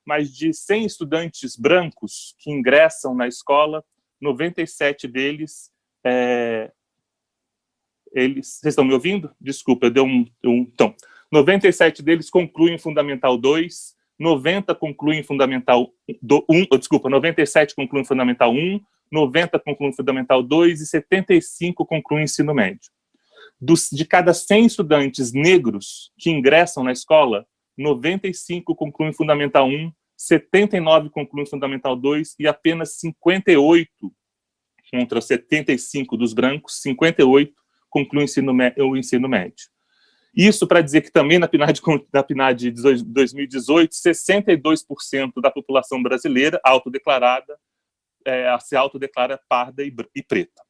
mas de 100 estudantes brancos que ingressam na escola, 97 deles... Vocês estão me ouvindo? Desculpa, eu dei então, 97 deles concluem Fundamental 2, 90 concluem Fundamental 97 concluem Fundamental 1, 90 concluem Fundamental 2 e 75 concluem Ensino Médio. De cada 100 estudantes negros que ingressam na escola, 95 concluem Fundamental 1, 79 concluem Fundamental 2 e apenas 58, contra 75 dos brancos, 58 concluem o ensino médio. Isso para dizer que também na PNAD de 2018, 62% da população brasileira autodeclarada se autodeclara parda e preta.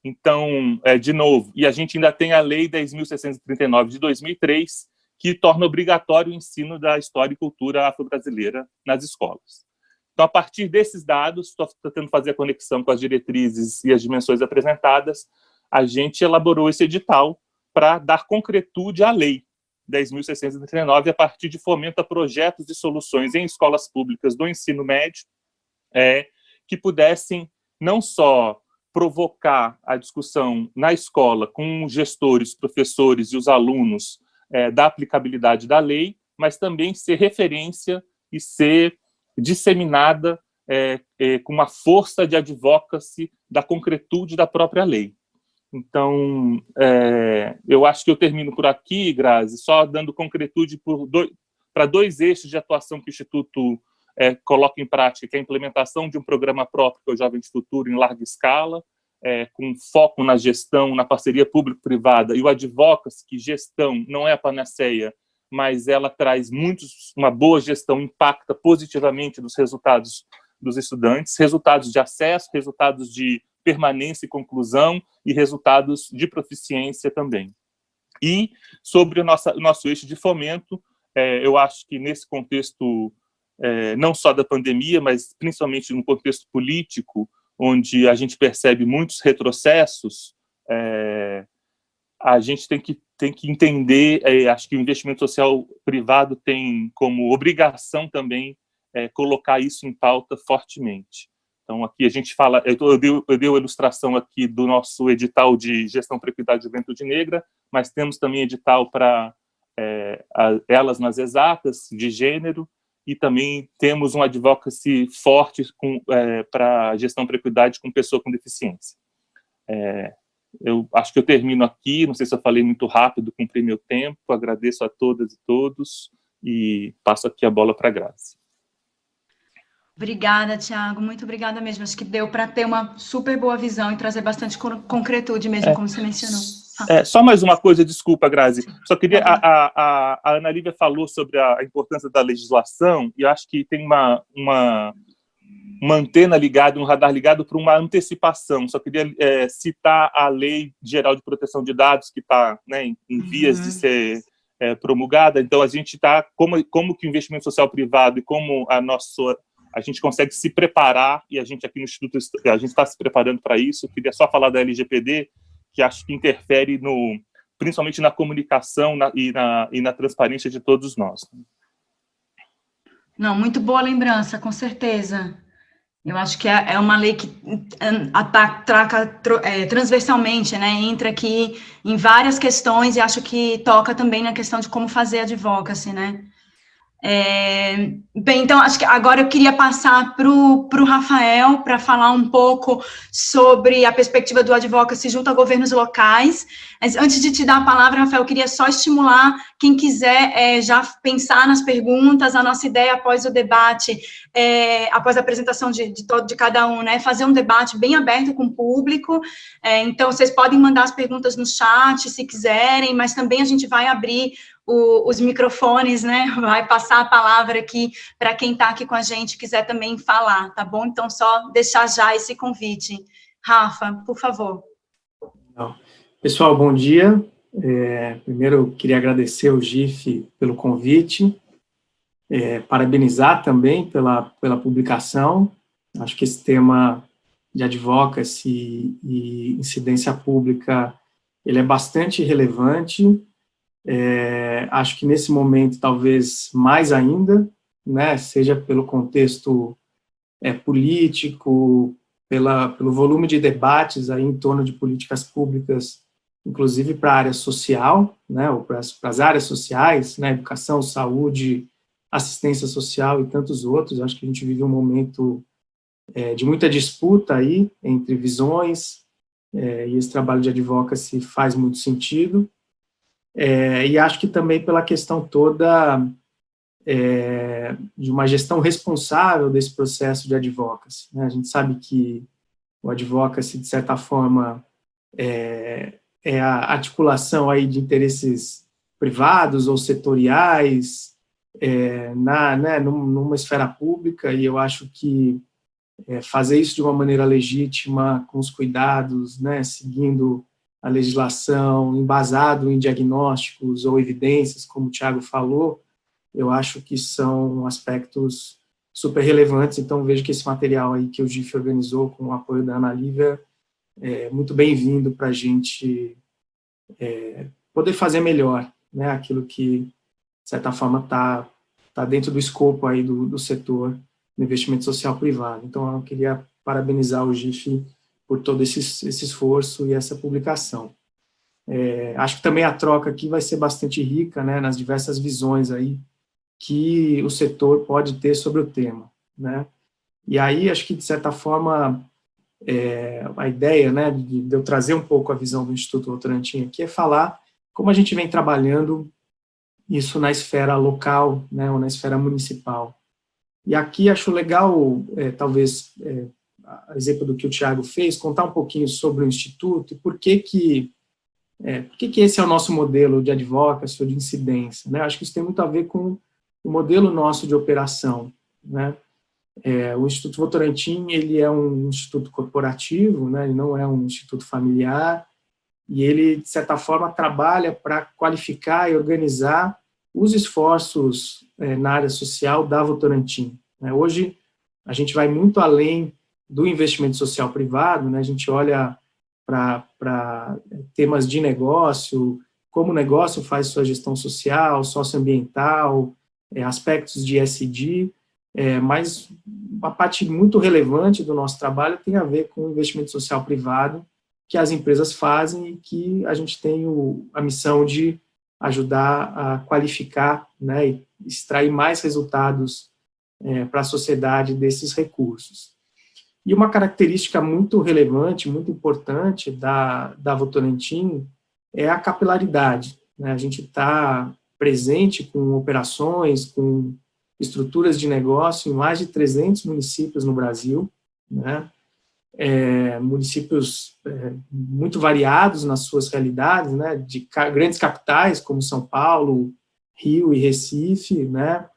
Então, de novo, e a gente ainda tem a Lei 10.639 de 2003, que torna obrigatório o ensino da história e cultura afro-brasileira nas escolas. Então, a partir desses dados, estou tentando fazer a conexão com as diretrizes e as dimensões apresentadas, a gente elaborou esse edital para dar concretude à Lei 10.639 a partir de fomento a projetos de soluções em escolas públicas do ensino médio que pudessem não só provocar a discussão na escola com os gestores, professores e os alunos da aplicabilidade da lei, mas também ser referência e ser disseminada com uma força de advocacy da concretude da própria lei. Então, eu acho que eu termino por aqui, Grazi, só dando concretude para dois eixos de atuação que o Instituto coloca em prática, que é a implementação de um programa próprio, que é o Jovens Futuro, em larga escala, com foco na gestão, na parceria público-privada, e o advocacy, que gestão não é a panaceia, mas ela traz uma boa gestão, impacta positivamente nos resultados dos estudantes, resultados de acesso, resultados de permanência e conclusão e resultados de proficiência também. E sobre o nosso eixo de fomento, eu acho que nesse contexto, não só da pandemia, mas principalmente no contexto político, onde a gente percebe muitos retrocessos, a gente tem que entender, acho que o investimento social privado tem como obrigação também colocar isso em pauta fortemente. Então, aqui a gente fala, eu dei a ilustração aqui do nosso edital de gestão para equidade e juventude negra, mas temos também edital para elas nas exatas, de gênero, e também temos um advocacy forte para gestão para equidade com pessoa com deficiência. Eu acho que eu termino aqui, não sei se eu falei muito rápido, cumpri meu tempo, agradeço a todas e todos, e passo aqui a bola para a Grazi. Obrigada, Tiago, muito obrigada mesmo. Acho que deu para ter uma super boa visão e trazer bastante concretude mesmo, como você mencionou. Só mais uma coisa, desculpa, Grazi. Só queria... A Ana Lívia falou sobre a importância da legislação, e eu acho que tem uma antena ligada, um radar ligado para uma antecipação. Só queria citar a Lei Geral de Proteção de Dados, que está, né, em vias de ser promulgada. Então, a gente está... Como que o investimento social privado e como a gente consegue se preparar, e a gente aqui no Instituto, a gente está se preparando para isso. Eu queria só falar da LGPD, que acho que interfere principalmente na comunicação e na transparência de todos nós. Não, muito boa lembrança, com certeza. Eu acho que é uma lei que ataca transversalmente, né? Entra aqui em várias questões e acho que toca também na questão de como fazer advocacy, né? Bem, então, acho que agora eu queria passar para o Rafael para falar um pouco sobre a perspectiva do advocacy junto a governos locais. Mas antes de te dar a palavra, Rafael, eu queria só estimular quem quiser já pensar nas perguntas. A nossa ideia após o debate, após a apresentação de cada um, né, fazer um debate bem aberto com o público. Então, vocês podem mandar as perguntas no chat, se quiserem, mas também a gente vai abrir os microfones, né, vai passar a palavra aqui para quem está aqui com a gente, quiser também falar, tá bom? Então, só deixar já esse convite. Rafa, por favor. Pessoal, bom dia. Primeiro, eu queria agradecer ao GIF pelo convite, parabenizar também pela publicação. Acho que esse tema de advocacy e incidência pública, ele é bastante relevante. Acho que nesse momento, talvez mais ainda, né, seja pelo contexto político, pelo volume de debates aí em torno de políticas públicas, inclusive para a área social, né, ou para as áreas sociais, né, educação, saúde, assistência social e tantos outros. Acho que a gente vive um momento de muita disputa aí entre visões, e esse trabalho de advocacy faz muito sentido. E acho que também pela questão toda de uma gestão responsável desse processo de advocacy, né? A gente sabe que o advocacy, de certa forma, é a articulação aí de interesses privados ou setoriais numa esfera pública, e eu acho que fazer isso de uma maneira legítima, com os cuidados, né, seguindo a legislação, embasado em diagnósticos ou evidências, como o Thiago falou, eu acho que são aspectos super relevantes. Então, vejo que esse material aí que o GIF organizou com o apoio da Ana Lívia é muito bem-vindo para a gente poder fazer melhor, né, aquilo que, de certa forma, está dentro do escopo aí do setor do investimento social privado. Então, eu queria parabenizar o GIF por todo esse esforço e essa publicação. Acho que também a troca aqui vai ser bastante rica, né, nas diversas visões aí que o setor pode ter sobre o tema, né. E aí, acho que, de certa forma, a ideia, né, de eu trazer um pouco a visão do Instituto Votorantim aqui é falar como a gente vem trabalhando isso na esfera local, né, ou na esfera municipal. E aqui acho legal, talvez, a exemplo do que o Thiago fez, contar um pouquinho sobre o Instituto e por que esse é o nosso modelo de advocacy ou de incidência, né? Acho que isso tem muito a ver com o modelo nosso de operação, né? O Instituto Votorantim, ele é um instituto corporativo, né? Ele não é um instituto familiar, e ele, de certa forma, trabalha para qualificar e organizar os esforços na área social da Votorantim, né? Hoje, a gente vai muito além do investimento social privado, né? A gente olha para temas de negócio, como o negócio faz sua gestão social, socioambiental, aspectos de ESG, mas uma parte muito relevante do nosso trabalho tem a ver com o investimento social privado que as empresas fazem e que a gente tem a missão de ajudar a qualificar, né, e extrair mais resultados para a sociedade desses recursos. E uma característica muito relevante, muito importante da Votorantim é a capilaridade, né? A gente está presente com operações, com estruturas de negócio em mais de 300 municípios no Brasil, né? Municípios muito variados nas suas realidades, né? De grandes capitais como São Paulo, Rio e Recife, né?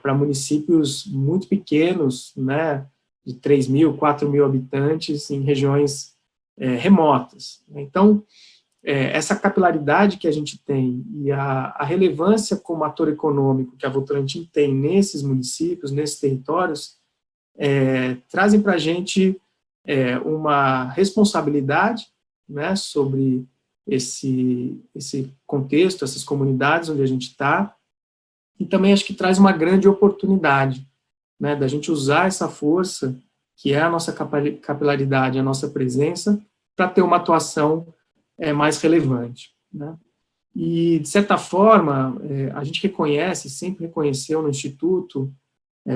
Para municípios muito pequenos, né? De 3 mil, 4 mil habitantes em regiões remotas. Então, essa capilaridade que a gente tem e a relevância como ator econômico que a Votorantim tem nesses municípios, nesses territórios, trazem para a gente uma responsabilidade, né, sobre esse contexto, essas comunidades onde a gente está, e também acho que traz uma grande oportunidade, né, da gente usar essa força, que é a nossa capilaridade, a nossa presença, para ter uma atuação mais relevante, né. E, de certa forma, a gente reconhece, sempre reconheceu no Instituto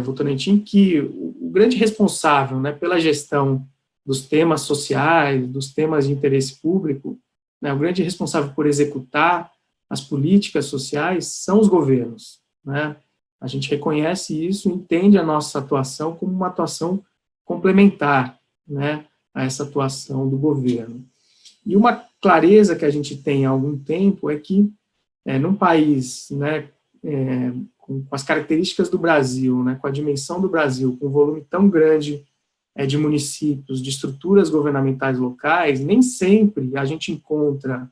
Votorantim, que o grande responsável, né, pela gestão dos temas sociais, dos temas de interesse público, né, o grande responsável por executar as políticas sociais são os governos, né? A gente reconhece isso, entende a nossa atuação como uma atuação complementar, né, a essa atuação do governo. E uma clareza que a gente tem há algum tempo é que, num país, né, com as características do Brasil, né, com a dimensão do Brasil, com um volume tão grande de municípios, de estruturas governamentais locais, nem sempre a gente encontra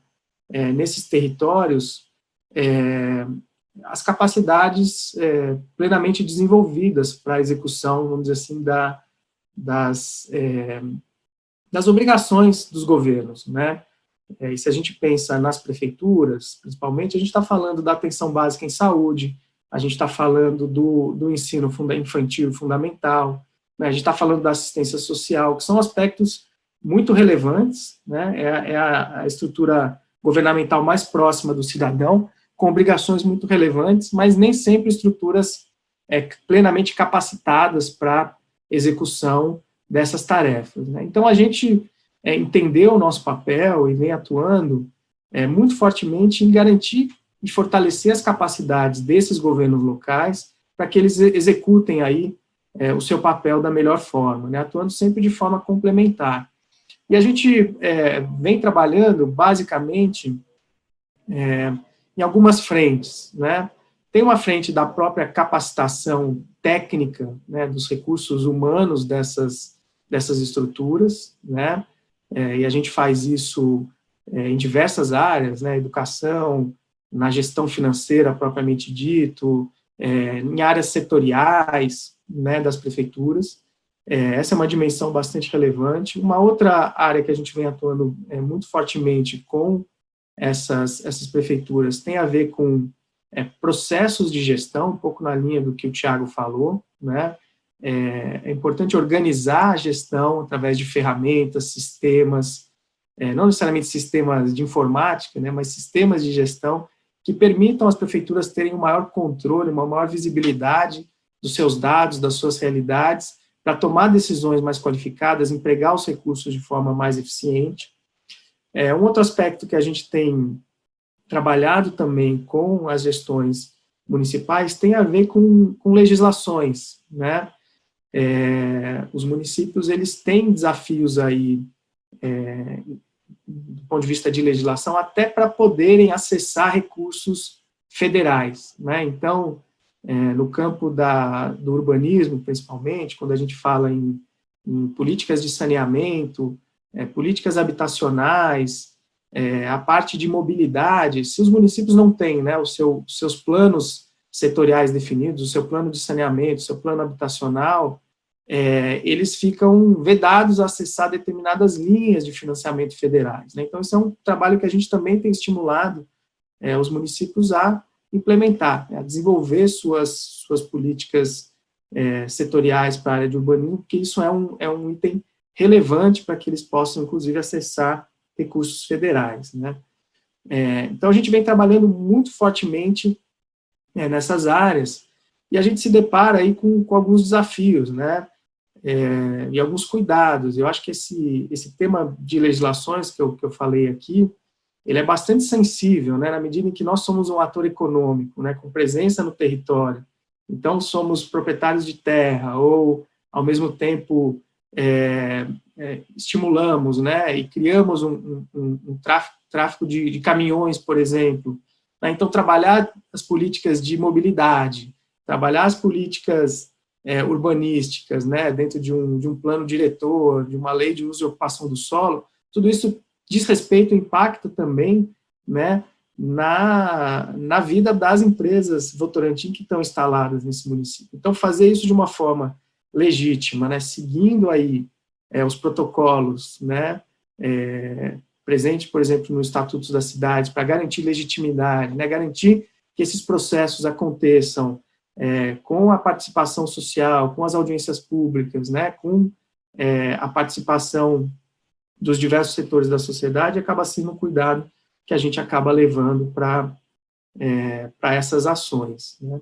nesses territórios as capacidades plenamente desenvolvidas para a execução, vamos dizer assim, das obrigações dos governos, né? E se a gente pensa nas prefeituras, principalmente, a gente está falando da atenção básica em saúde, a gente está falando do ensino infantil fundamental, né? A gente está falando da assistência social, que são aspectos muito relevantes, né? É a estrutura governamental mais próxima do cidadão, com obrigações muito relevantes, mas nem sempre estruturas plenamente capacitadas para execução dessas tarefas, né? Então, a gente entendeu o nosso papel e vem atuando muito fortemente em garantir e fortalecer as capacidades desses governos locais para que eles executem aí o seu papel da melhor forma, né? Atuando sempre de forma complementar. E a gente vem trabalhando, basicamente, em algumas frentes, né? Tem uma frente da própria capacitação técnica, né, dos recursos humanos dessas estruturas, né? E a gente faz isso em diversas áreas, né? Educação, na gestão financeira propriamente dito, em áreas setoriais, né, das prefeituras. Essa é uma dimensão bastante relevante. Uma outra área que a gente vem atuando muito fortemente com essas prefeituras tem a ver com processos de gestão, um pouco na linha do que o Thiago falou, né? É importante organizar a gestão através de ferramentas, sistemas, não necessariamente sistemas de informática, né, mas sistemas de gestão que permitam às prefeituras terem um maior controle, uma maior visibilidade dos seus dados, das suas realidades, para tomar decisões mais qualificadas, empregar os recursos de forma mais eficiente. Um outro aspecto que a gente tem trabalhado também com as gestões municipais tem a ver com legislações, né? Os municípios, eles têm desafios aí, do ponto de vista de legislação, até para poderem acessar recursos federais, né? Então, no campo do urbanismo, principalmente, quando a gente fala em políticas de saneamento, políticas habitacionais, a parte de mobilidade, se os municípios não têm, né, os seus planos setoriais definidos, o seu plano de saneamento, o seu plano habitacional, eles ficam vedados a acessar determinadas linhas de financiamento federais, né? Então, isso é um trabalho que a gente também tem estimulado os municípios a implementar, a desenvolver suas políticas setoriais para a área de urbanismo, porque isso é um item relevante para que eles possam, inclusive, acessar recursos federais, né? Então, a gente vem trabalhando muito fortemente nessas áreas, e a gente se depara aí com alguns desafios, né? E alguns cuidados. Eu acho que esse tema de legislações que eu falei aqui, ele é bastante sensível, né, na medida em que nós somos um ator econômico, né, com presença no território. Então, somos proprietários de terra, ou, ao mesmo tempo, estimulamos, né, e criamos um tráfico de caminhões, por exemplo. Então, trabalhar as políticas de mobilidade, trabalhar as políticas urbanísticas, né, dentro de um plano diretor, de uma lei de uso e ocupação do solo, tudo isso diz respeito e impacta também, né, na vida das empresas Votorantim que estão instaladas nesse município. Então, fazer isso de uma forma legítima, né, seguindo aí os protocolos, né, presente, por exemplo, no Estatuto das Cidades, para garantir legitimidade, né, garantir que esses processos aconteçam com a participação social, com as audiências públicas, né, com a participação dos diversos setores da sociedade, acaba sendo um cuidado que a gente acaba levando para essas ações, né?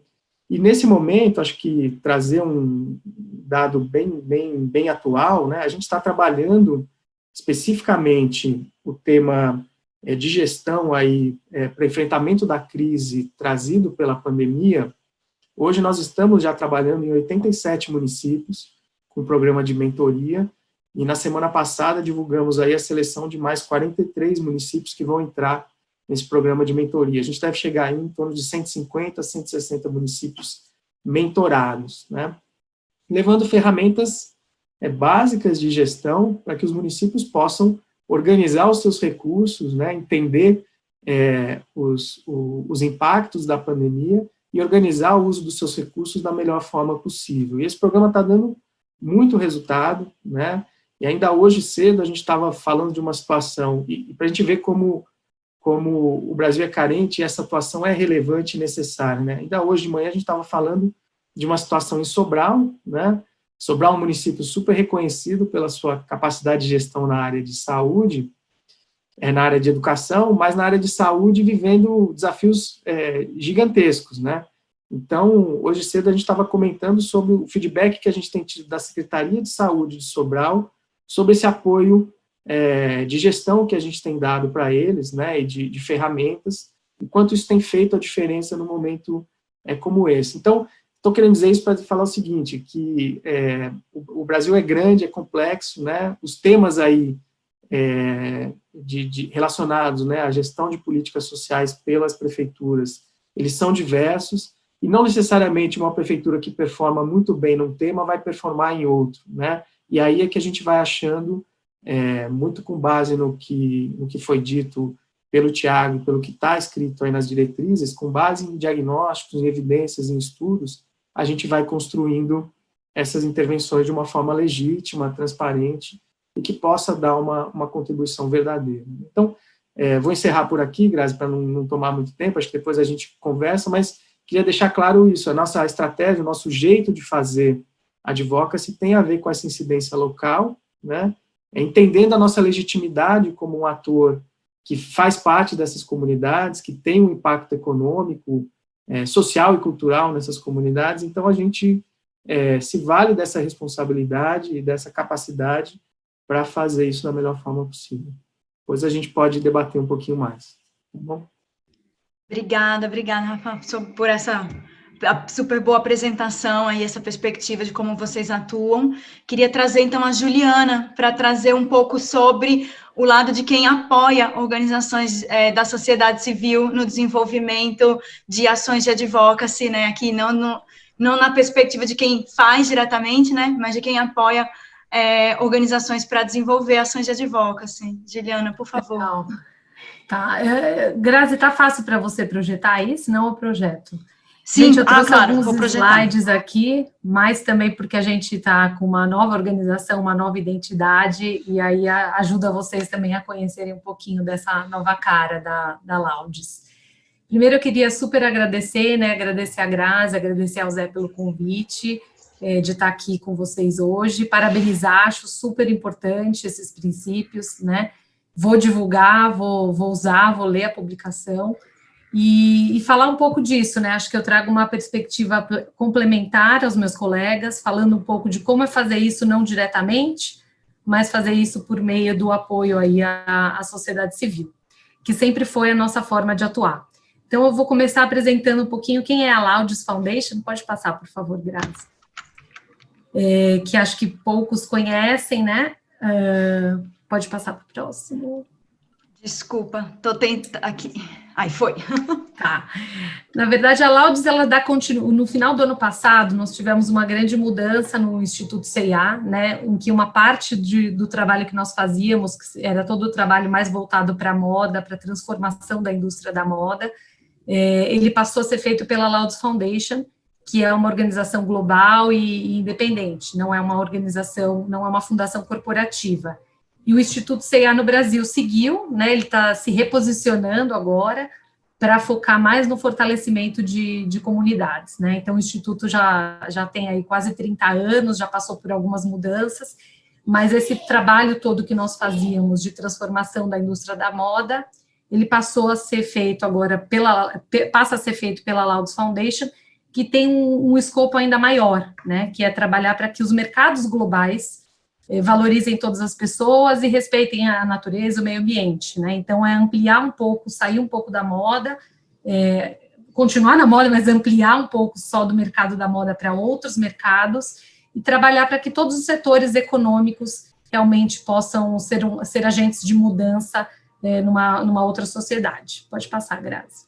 E nesse momento, acho que trazer um dado bem atual, né? A gente está trabalhando especificamente o tema de gestão aí para enfrentamento da crise trazido pela pandemia. Hoje nós estamos já trabalhando em 87 municípios com programa de mentoria, e na semana passada divulgamos aí a seleção de mais 43 municípios que vão entrar nesse programa de mentoria. A gente deve chegar aí em torno de 150 a 160 municípios mentorados, né? Levando ferramentas básicas de gestão para que os municípios possam organizar os seus recursos, né? Entender os impactos da pandemia e organizar o uso dos seus recursos da melhor forma possível. E esse programa está dando muito resultado, né? E ainda hoje cedo a gente estava falando de uma situação, e para a gente ver como o Brasil é carente e essa atuação é relevante e necessária, né? Ainda hoje de manhã a gente estava falando de uma situação em Sobral, né? Sobral é um município super reconhecido pela sua capacidade de gestão na área de saúde, na área de educação, mas na área de saúde vivendo desafios gigantescos, né? Então, hoje cedo a gente estava comentando sobre o feedback que a gente tem tido da Secretaria de Saúde de Sobral sobre esse apoio de gestão que a gente tem dado para eles, né, e de ferramentas, e quanto isso tem feito a diferença no momento como esse. Então, estou querendo dizer isso para falar o seguinte, que o Brasil é grande, é complexo, né, os temas aí relacionados, né, à gestão de políticas sociais pelas prefeituras, eles são diversos, e não necessariamente uma prefeitura que performa muito bem num tema vai performar em outro, né, e aí é que a gente vai achando, muito com base no que foi dito pelo Tiago, pelo que está escrito aí nas diretrizes, com base em diagnósticos, em evidências, em estudos, a gente vai construindo essas intervenções de uma forma legítima, transparente, e que possa dar uma contribuição verdadeira. Então, vou encerrar por aqui, Grazi, para não tomar muito tempo, acho que depois a gente conversa, mas queria deixar claro isso, a nossa estratégia, o nosso jeito de fazer advocacy tem a ver com essa incidência local, né? Entendendo a nossa legitimidade como um ator que faz parte dessas comunidades, que tem um impacto econômico, social e cultural nessas comunidades, então a gente se vale dessa responsabilidade e dessa capacidade para fazer isso da melhor forma possível. Depois a gente pode debater um pouquinho mais, tá bom? Obrigada, Rafa, por essa super boa apresentação aí, essa perspectiva de como vocês atuam. Queria trazer, então, a Juliana para trazer um pouco sobre o lado de quem apoia organizações da sociedade civil no desenvolvimento de ações de advocacy, né, aqui não na perspectiva de quem faz diretamente, né, mas de quem apoia organizações para desenvolver ações de advocacy. Juliana, por favor. Legal. Tá. Grazi, tá fácil para você projetar isso? Não o projeto? Sim, gente, eu trouxe claro, alguns slides aqui, mas também porque a gente está com uma nova organização, uma nova identidade, e aí ajuda vocês também a conhecerem um pouquinho dessa nova cara da Laudes. Primeiro eu queria super agradecer, né, agradecer a Grazi, agradecer ao Zé pelo convite, de estar aqui com vocês hoje, parabenizar, acho super importante esses princípios, né, vou divulgar, vou usar, vou ler a publicação, e falar um pouco disso, né, acho que eu trago uma perspectiva complementar aos meus colegas, falando um pouco de como é fazer isso não diretamente, mas fazer isso por meio do apoio aí à sociedade civil, que sempre foi a nossa forma de atuar. Então, eu vou começar apresentando um pouquinho quem é a Laudes Foundation, pode passar, por favor, Grazi. Que acho que poucos conhecem, né, pode passar para o próximo. Desculpa, estou tentando aqui. Aí foi. Tá. Na verdade, a Laudes, ela no final do ano passado, nós tivemos uma grande mudança no Instituto CIA, né, em que uma parte do trabalho que nós fazíamos, que era todo o trabalho mais voltado para a moda, para a transformação da indústria da moda, ele passou a ser feito pela Laudes Foundation, que é uma organização global e independente, não é uma organização, não é uma fundação corporativa. E o Instituto CIA no Brasil seguiu, né, ele está se reposicionando agora para focar mais no fortalecimento de comunidades, né, então o Instituto já tem aí quase 30 anos, já passou por algumas mudanças, mas esse trabalho todo que nós fazíamos de transformação da indústria da moda, ele passou a ser feito agora passa a ser feito pela Laudes Foundation, que tem um escopo ainda maior, né, que é trabalhar para que os mercados globais valorizem todas as pessoas e respeitem a natureza e o meio ambiente, né, então é ampliar um pouco, sair um pouco da moda, continuar na moda, mas ampliar um pouco só do mercado da moda para outros mercados e trabalhar para que todos os setores econômicos realmente possam ser agentes de mudança numa outra sociedade. Pode passar, Grazi.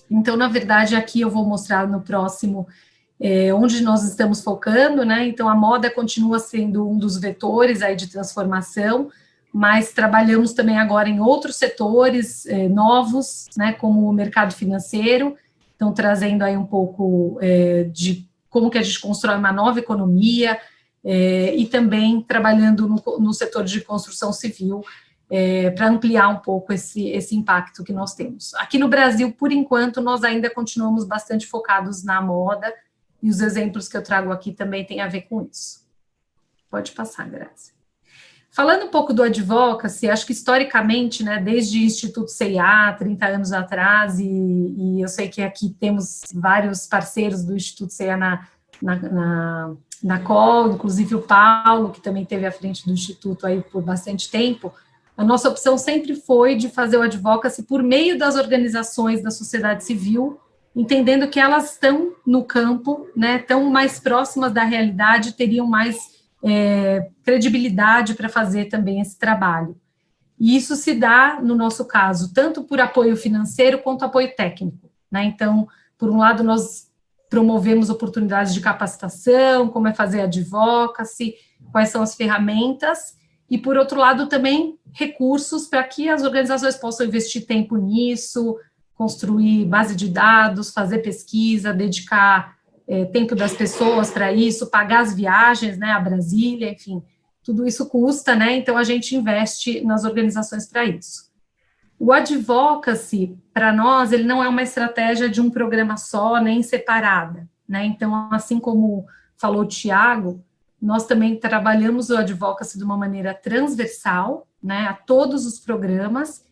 Então, na verdade, aqui eu vou mostrar no próximo onde nós estamos focando, né? Então, a moda continua sendo um dos vetores aí de transformação, mas trabalhamos também agora em outros setores novos, né? Como o mercado financeiro, então trazendo aí um pouco de como que a gente constrói uma nova economia, e também trabalhando no setor de construção civil, para ampliar um pouco esse impacto que nós temos. Aqui no Brasil, por enquanto, nós ainda continuamos bastante focados na moda, e os exemplos que eu trago aqui também têm a ver com isso. Pode passar, Grazi. Falando um pouco do advocacy, acho que historicamente, né, desde o Instituto C&A, 30 anos atrás, e eu sei que aqui temos vários parceiros do Instituto C&A na COL, inclusive o Paulo, que também esteve à frente do Instituto aí por bastante tempo. A nossa opção sempre foi de fazer o advocacy por meio das organizações da sociedade civil, entendendo que elas estão no campo, né, estão mais próximas da realidade, teriam mais credibilidade para fazer também esse trabalho. E isso se dá, no nosso caso, tanto por apoio financeiro quanto apoio técnico, né? Então, por um lado, nós promovemos oportunidades de capacitação, como é fazer advocacy, quais são as ferramentas, e, por outro lado, também recursos para que as organizações possam investir tempo nisso, construir base de dados, fazer pesquisa, dedicar tempo das pessoas para isso, pagar as viagens, né, a Brasília, enfim, tudo isso custa, né, então a gente investe nas organizações para isso. O advocacy, para nós, ele não é uma estratégia de um programa só, nem separada, né, então, assim como falou o Tiago, nós também trabalhamos o advocacy de uma maneira transversal, né, a todos os programas,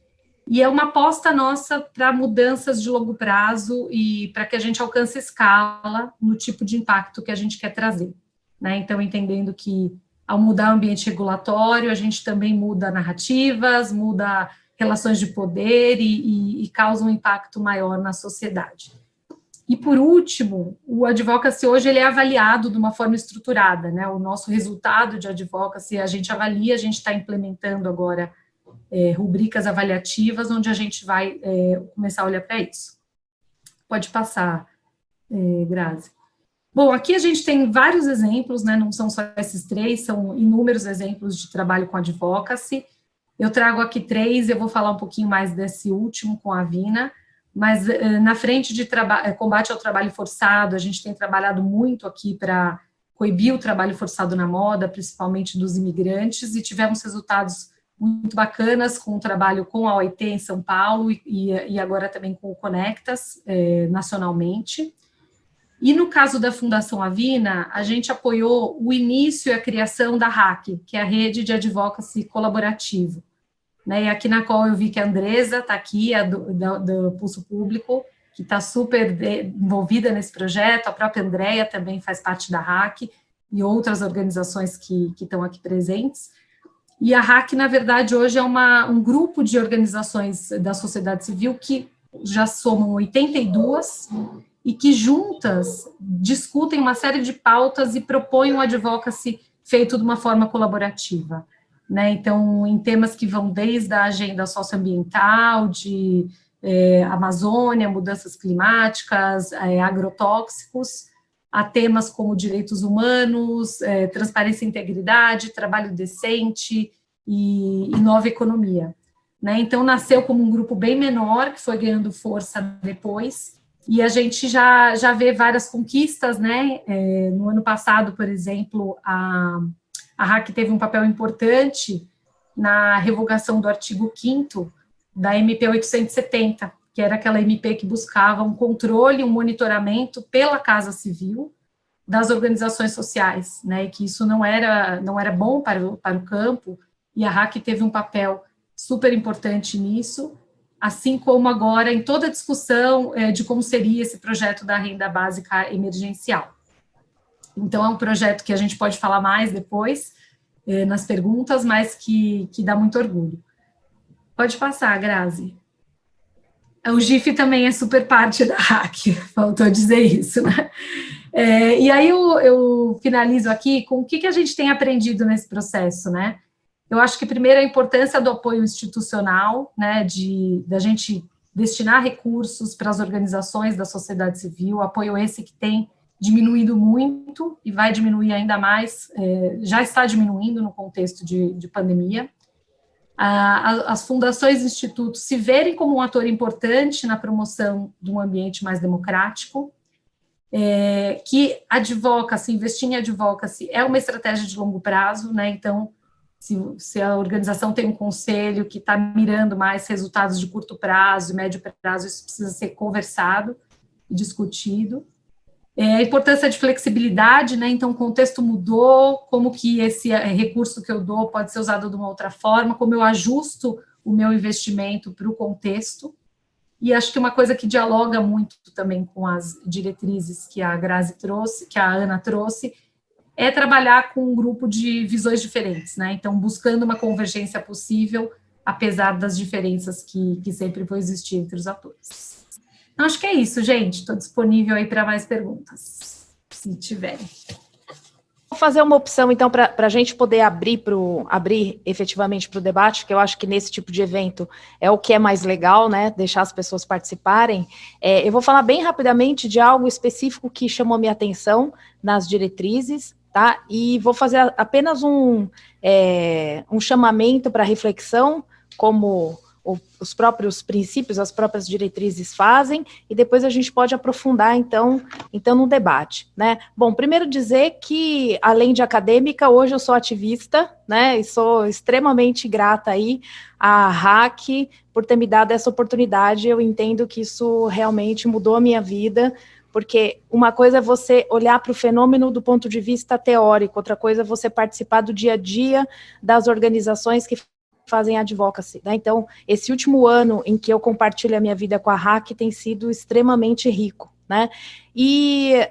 e é uma aposta nossa para mudanças de longo prazo e para que a gente alcance escala no tipo de impacto que a gente quer trazer, né? Então, entendendo que ao mudar o ambiente regulatório, a gente também muda narrativas, muda relações de poder e causa um impacto maior na sociedade. E, por último, o advocacy hoje ele é avaliado de uma forma estruturada, né? O nosso resultado de advocacy, a gente avalia, a gente está implementando agora rubricas avaliativas, onde a gente vai começar a olhar para isso. Pode passar, Grazi. Bom, aqui a gente tem vários exemplos, né, não são só esses 3, são inúmeros exemplos de trabalho com advocacy. Eu trago aqui 3, eu vou falar um pouquinho mais desse último com a Vina, mas na frente de combate ao trabalho forçado, a gente tem trabalhado muito aqui para coibir o trabalho forçado na moda, principalmente dos imigrantes, e tivemos resultados muito bacanas com o trabalho com a OIT em São Paulo e agora também com o Conectas nacionalmente. E no caso da Fundação Avina, a gente apoiou o início e a criação da RAC, que é a Rede de Advocacy Colaborativo. Né? E aqui na qual eu vi que a Andresa está aqui, do Pulso Público, que está super envolvida nesse projeto, a própria Andrea também faz parte da RAC, e outras organizações que estão aqui presentes. E a RAC, na verdade, hoje é um grupo de organizações da sociedade civil que já somam 82 e que juntas discutem uma série de pautas e propõem um advocacy feito de uma forma colaborativa, né? Então, em temas que vão desde a agenda socioambiental, de Amazônia, mudanças climáticas, agrotóxicos, a temas como direitos humanos, transparência e integridade, trabalho decente e nova economia. Né? Então, nasceu como um grupo bem menor, que foi ganhando força depois, e a gente já vê várias conquistas, né? No ano passado, por exemplo, a RAC teve um papel importante na revogação do artigo 5º da MP 870, que era aquela MP que buscava um controle, um monitoramento pela Casa Civil das organizações sociais, né, e que isso não era bom para o campo, e a RAC teve um papel super importante nisso, assim como agora em toda a discussão de como seria esse projeto da renda básica emergencial. Então, é um projeto que a gente pode falar mais depois, nas perguntas, mas que dá muito orgulho. Pode passar, Grazi. O GIF também é super parte da RAC, faltou dizer isso, né? E aí eu finalizo aqui com o que a gente tem aprendido nesse processo, né? Eu acho que, primeiro, a importância do apoio institucional, né, da gente destinar recursos para as organizações da sociedade civil, apoio esse que tem diminuído muito e vai diminuir ainda mais, já está diminuindo no contexto de pandemia. As fundações e institutos se verem como um ator importante na promoção de um ambiente mais democrático, que advocacy, investir em advocacy é uma estratégia de longo prazo, né? Então, se a organização tem um conselho que está mirando mais resultados de curto prazo e médio prazo, isso precisa ser conversado e discutido. A importância de flexibilidade, né? Então, o contexto mudou, como que esse recurso que eu dou pode ser usado de uma outra forma, como eu ajusto o meu investimento para o contexto. E acho que uma coisa que dialoga muito também com as diretrizes que a Grazi trouxe, que a Ana trouxe, é trabalhar com um grupo de visões diferentes, né? Então, buscando uma convergência possível, apesar das diferenças que sempre vão existir entre os atores. Então, acho que é isso, gente. Estou disponível aí para mais perguntas, se tiverem. Vou fazer uma opção, então, para a gente poder abrir efetivamente para o debate, que eu acho que nesse tipo de evento é o que é mais legal, né? Deixar as pessoas participarem. Eu vou falar bem rapidamente de algo específico que chamou minha atenção nas diretrizes, tá? E vou fazer apenas um chamamento para reflexão, como os próprios princípios, as próprias diretrizes fazem, e depois a gente pode aprofundar, então no debate, né? Bom, primeiro dizer que, além de acadêmica, hoje eu sou ativista, né? E sou extremamente grata aí à RAC por ter me dado essa oportunidade. Eu entendo que isso realmente mudou a minha vida, porque uma coisa é você olhar para o fenômeno do ponto de vista teórico, outra coisa é você participar do dia a dia das organizações que fazem advocacy, né? Então, esse último ano em que eu compartilho a minha vida com a RAC tem sido extremamente rico, né? E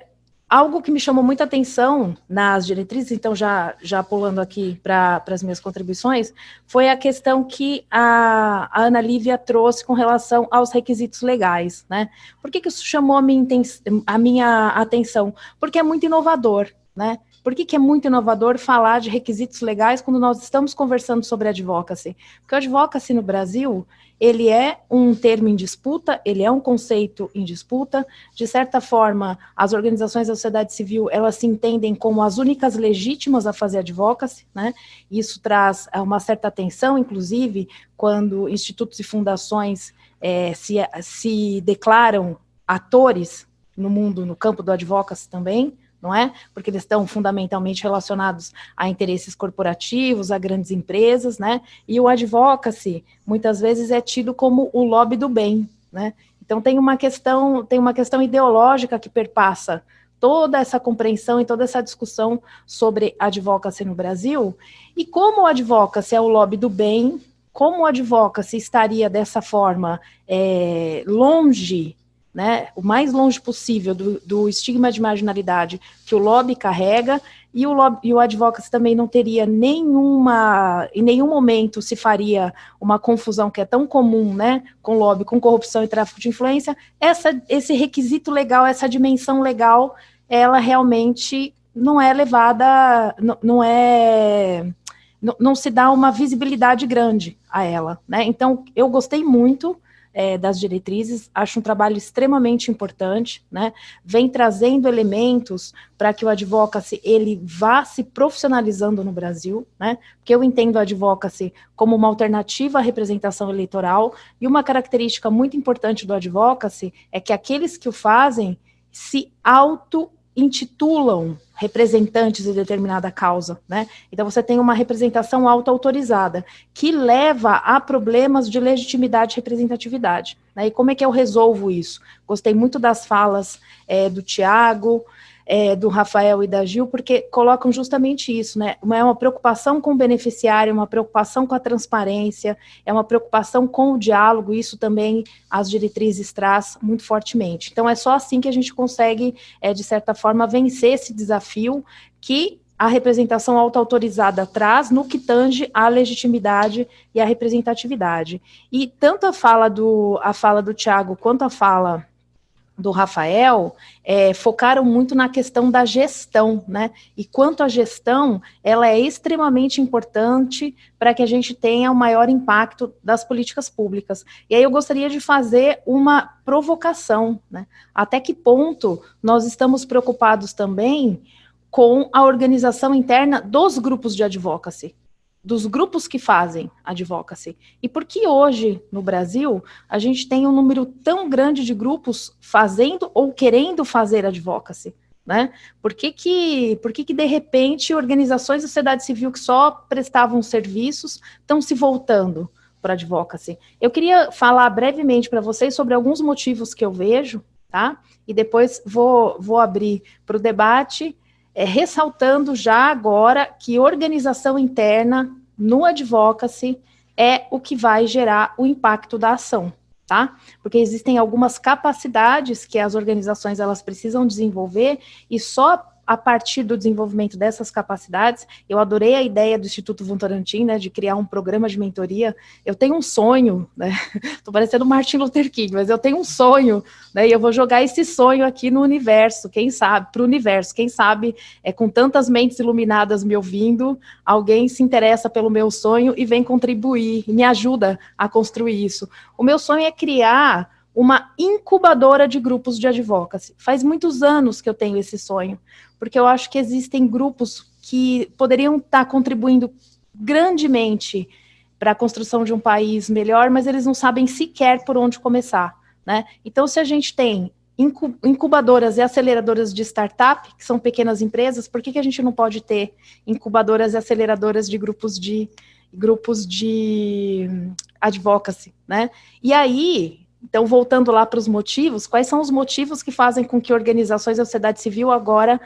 algo que me chamou muita atenção nas diretrizes, então já pulando aqui para as minhas contribuições, foi a questão que a Ana Lívia trouxe com relação aos requisitos legais, né? Por que isso chamou a minha atenção? Porque é muito inovador, né? Por que é muito inovador falar de requisitos legais quando nós estamos conversando sobre advocacy? Porque o advocacy no Brasil, ele é um termo em disputa, ele é um conceito em disputa. De certa forma, as organizações da sociedade civil, elas se entendem como as únicas legítimas a fazer advocacy, né? Isso traz uma certa atenção, inclusive, quando institutos e fundações se declaram atores no mundo, no campo do advocacy também, não é? Porque eles estão fundamentalmente relacionados a interesses corporativos, a grandes empresas, né? E o advocacy, muitas vezes, é tido como o lobby do bem, né? Então, tem uma questão ideológica que perpassa toda essa compreensão e toda essa discussão sobre advocacy no Brasil, e como o advocacy é o lobby do bem, como o advocacy estaria dessa forma longe, né, o mais longe possível do estigma de marginalidade que o lobby carrega, e o advocacy também não teria em nenhum momento se faria uma confusão que é tão comum, né, com lobby, com corrupção e tráfico de influência. Esse requisito legal, essa dimensão legal, ela realmente não é levada, não se dá uma visibilidade grande a ela, né? Então, eu gostei muito das diretrizes, acho um trabalho extremamente importante, né? Vem trazendo elementos para que o advocacy ele vá se profissionalizando no Brasil, né? Porque eu entendo a advocacy como uma alternativa à representação eleitoral, e uma característica muito importante do advocacy é que aqueles que o fazem se auto-intitulam representantes de determinada causa, né? Então você tem uma representação auto-autorizada, que leva a problemas de legitimidade e representatividade, né? E como é que eu resolvo isso? Gostei muito das falas do Tiago, do Rafael e da Gil, porque colocam justamente isso, né? É uma preocupação com o beneficiário, uma preocupação com a transparência, é uma preocupação com o diálogo, isso também as diretrizes traz muito fortemente. Então, é só assim que a gente consegue, de certa forma, vencer esse desafio que a representação autoautorizada traz no que tange à legitimidade e à representatividade. E tanto a fala do Tiago quanto a fala do Rafael focaram muito na questão da gestão, né? E quanto à gestão, ela é extremamente importante para que a gente tenha o maior impacto das políticas públicas. E aí eu gostaria de fazer uma provocação, né? Até que ponto nós estamos preocupados também com a organização interna dos grupos de advocacy, dos grupos que fazem advocacy. E por que hoje, no Brasil, a gente tem um número tão grande de grupos fazendo ou querendo fazer advocacy, né? Por que de repente, organizações da sociedade civil que só prestavam serviços estão se voltando para advocacy? Eu queria falar brevemente para vocês sobre alguns motivos que eu vejo, tá? E depois vou abrir para o debate, ressaltando já agora que organização interna no advocacy é o que vai gerar o impacto da ação, tá? Porque existem algumas capacidades que as organizações elas precisam desenvolver e só a partir do desenvolvimento dessas capacidades, eu adorei a ideia do Instituto Votorantim, né, de criar um programa de mentoria. Eu tenho um sonho, né, tô parecendo Martin Luther King, mas eu tenho um sonho, né, e eu vou jogar esse sonho aqui no universo, quem sabe, para o universo, quem sabe, com tantas mentes iluminadas me ouvindo, alguém se interessa pelo meu sonho e vem contribuir, e me ajuda a construir isso. O meu sonho é criar uma incubadora de grupos de advocacy. Faz muitos anos que eu tenho esse sonho, porque eu acho que existem grupos que poderiam estar contribuindo grandemente para a construção de um país melhor, mas eles não sabem sequer por onde começar, né? Então, se a gente tem incubadoras e aceleradoras de startup, que são pequenas empresas, por que a gente não pode ter incubadoras e aceleradoras de grupos de advocacy, né? E aí, então, voltando lá para os motivos, quais são os motivos que fazem com que organizações da sociedade civil agora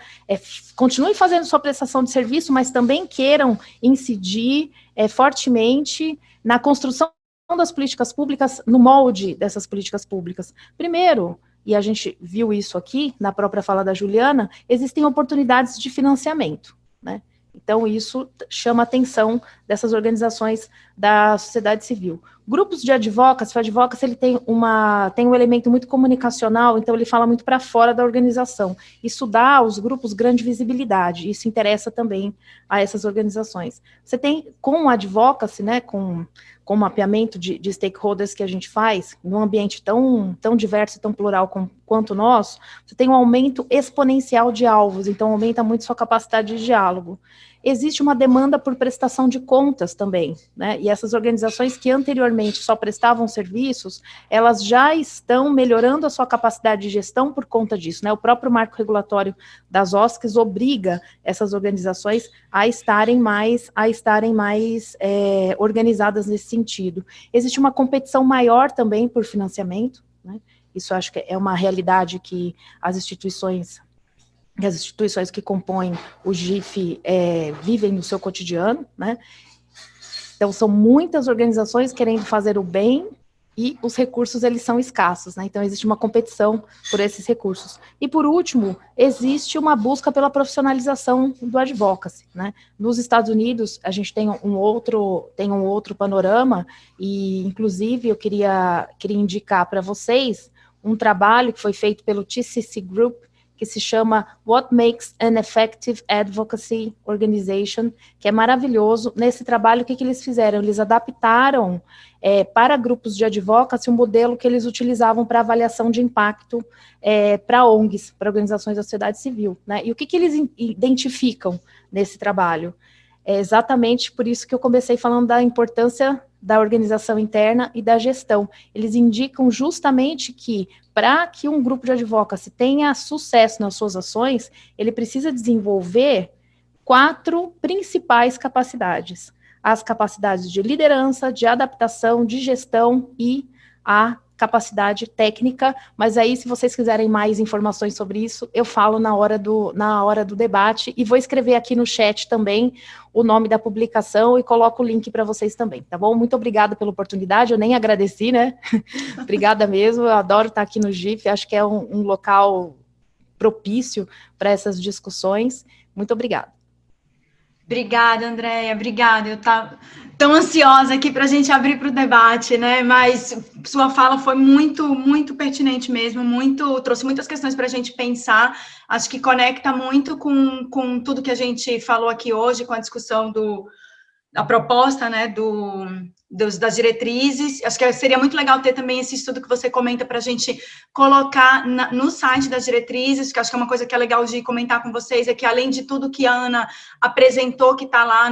continuem fazendo sua prestação de serviço, mas também queiram incidir fortemente na construção das políticas públicas, no molde dessas políticas públicas? Primeiro, e a gente viu isso aqui na própria fala da Juliana, existem oportunidades de financiamento, né? Então, isso chama a atenção dessas organizações da sociedade civil. Grupos de advocacy, o advocacy ele tem um elemento muito comunicacional, então ele fala muito para fora da organização. Isso dá aos grupos grande visibilidade, isso interessa também a essas organizações. Você tem, com o advocacy, né, com o mapeamento de stakeholders que a gente faz, num ambiente tão diverso e tão plural quanto o nosso, você tem um aumento exponencial de alvos, então aumenta muito sua capacidade de diálogo. Existe uma demanda por prestação de contas também, né? E essas organizações que anteriormente só prestavam serviços, elas já estão melhorando a sua capacidade de gestão por conta disso, né? O próprio marco regulatório das OSCs obriga essas organizações a estarem mais organizadas nesse sentido. Existe uma competição maior também por financiamento, né? Isso acho que é uma realidade que as instituições que compõem o GIF vivem no seu cotidiano, né? Então, são muitas organizações querendo fazer o bem e os recursos, eles são escassos, né? Então, existe uma competição por esses recursos. E, por último, existe uma busca pela profissionalização do advocacy, né? Nos Estados Unidos, a gente tem um outro panorama e, inclusive, eu queria indicar para vocês um trabalho que foi feito pelo TCC Group, que se chama What Makes an Effective Advocacy Organization, que é maravilhoso. Nesse trabalho, o que eles fizeram? Eles adaptaram para grupos de advocacy um modelo que eles utilizavam para avaliação de impacto para ONGs, para organizações da sociedade civil, né? E o que eles identificam nesse trabalho? É exatamente por isso que eu comecei falando da importância da organização interna e da gestão. Eles indicam justamente que, para que um grupo de advocacy tenha sucesso nas suas ações, ele precisa desenvolver 4 principais capacidades. As capacidades de liderança, de adaptação, de gestão e a capacidade técnica, mas aí se vocês quiserem mais informações sobre isso, eu falo na hora do debate, e vou escrever aqui no chat também o nome da publicação e coloco o link para vocês também, tá bom? Muito obrigada pela oportunidade, eu nem agradeci, né? Obrigada mesmo, eu adoro estar aqui no GIF, acho que é um local propício para essas discussões. Muito obrigada. Obrigada, Andréia, obrigada. Eu estava tão ansiosa aqui para a gente abrir para o debate, né? Mas sua fala foi muito, muito pertinente mesmo, trouxe muitas questões para a gente pensar. Acho que conecta muito com tudo que a gente falou aqui hoje, com a discussão da proposta, né, das diretrizes. Acho que seria muito legal ter também esse estudo que você comenta para a gente colocar no site das diretrizes, que acho que é uma coisa que é legal de comentar com vocês, é que além de tudo que a Ana apresentou, que está lá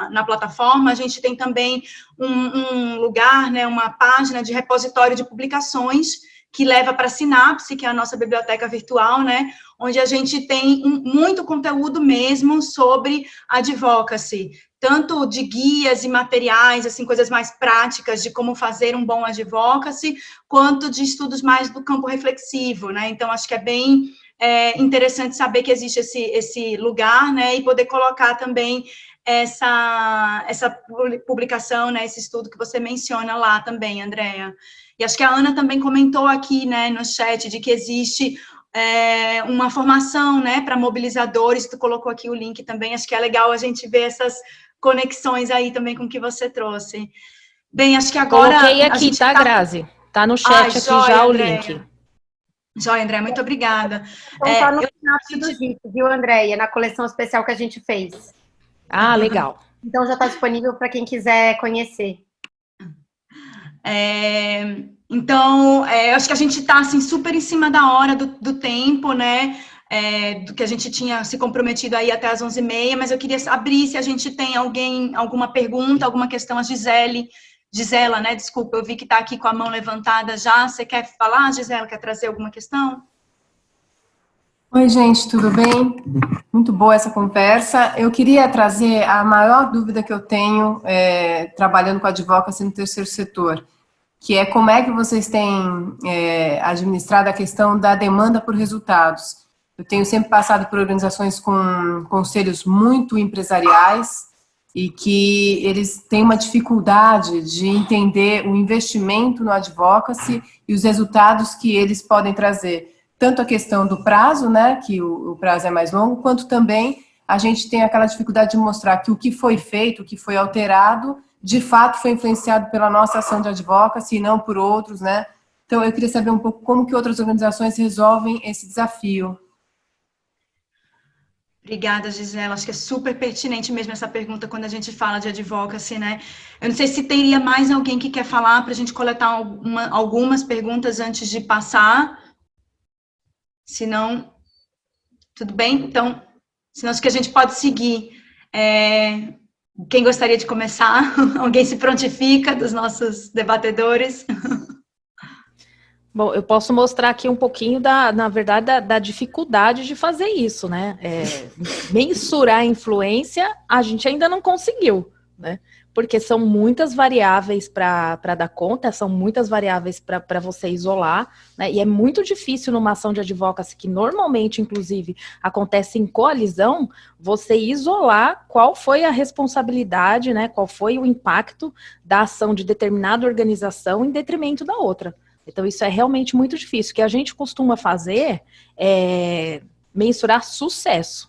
na plataforma, a gente tem também um lugar, né, uma página de repositório de publicações, que leva para a Sinapse, que é a nossa biblioteca virtual, né, onde a gente tem muito conteúdo mesmo sobre advocacy, tanto de guias e materiais, assim, coisas mais práticas de como fazer um bom advocacy, quanto de estudos mais do campo reflexivo, né, então acho que é bem interessante saber que existe esse lugar, né, e poder colocar também essa publicação, né, esse estudo que você menciona lá também, Andréia. E acho que a Ana também comentou aqui, né, no chat, de que existe uma formação, né, para mobilizadores, tu colocou aqui o link também, acho que é legal a gente ver essas conexões aí também com o que você trouxe. Bem, acho que agora... Coloquei aqui, tá, Grazi? Tá no chat aqui joia, já o Andréia. link. Joia, André, muito obrigada. Então tá no Sinapse do GIF, viu, Andréia? Na coleção especial que a gente fez. Ah, legal. Então já está disponível para quem quiser conhecer. Então, acho que a gente está, assim, super em cima da hora do tempo, né, do que a gente tinha se comprometido aí até as 11h30, mas eu queria abrir se a gente tem alguma pergunta, alguma questão, a Gisela, né, desculpa, eu vi que está aqui com a mão levantada já, você quer falar, Gisela, quer trazer alguma questão? Oi, gente, tudo bem? Muito boa essa conversa. Eu queria trazer a maior dúvida que eu tenho trabalhando com advocacy no terceiro setor, que é como é que vocês têm administrado a questão da demanda por resultados. Eu tenho sempre passado por organizações com conselhos muito empresariais e que eles têm uma dificuldade de entender o investimento no advocacy e os resultados que eles podem trazer. Tanto a questão do prazo, né, que o prazo é mais longo, quanto também a gente tem aquela dificuldade de mostrar que o que foi feito, o que foi alterado, de fato foi influenciado pela nossa ação de advocacy e não por outros, né? Então, eu queria saber um pouco como que outras organizações resolvem esse desafio. Obrigada, Gisela. Acho que é super pertinente mesmo essa pergunta quando a gente fala de advocacy, né? Eu não sei se teria mais alguém que quer falar para a gente coletar algumas perguntas antes de passar. Se não, tudo bem? Então, senão acho que a gente pode seguir. Quem gostaria de começar? Alguém se prontifica dos nossos debatedores? Bom, eu posso mostrar aqui um pouquinho, na verdade, da dificuldade de fazer isso, né? Mensurar a influência, a gente ainda não conseguiu, né? Porque são muitas variáveis para dar conta, são muitas variáveis para você isolar, né? E é muito difícil numa ação de advocacy, que normalmente, inclusive, acontece em coalizão, você isolar qual foi a responsabilidade, né? Qual foi o impacto da ação de determinada organização em detrimento da outra. Então, isso é realmente muito difícil. O que a gente costuma fazer é mensurar sucesso.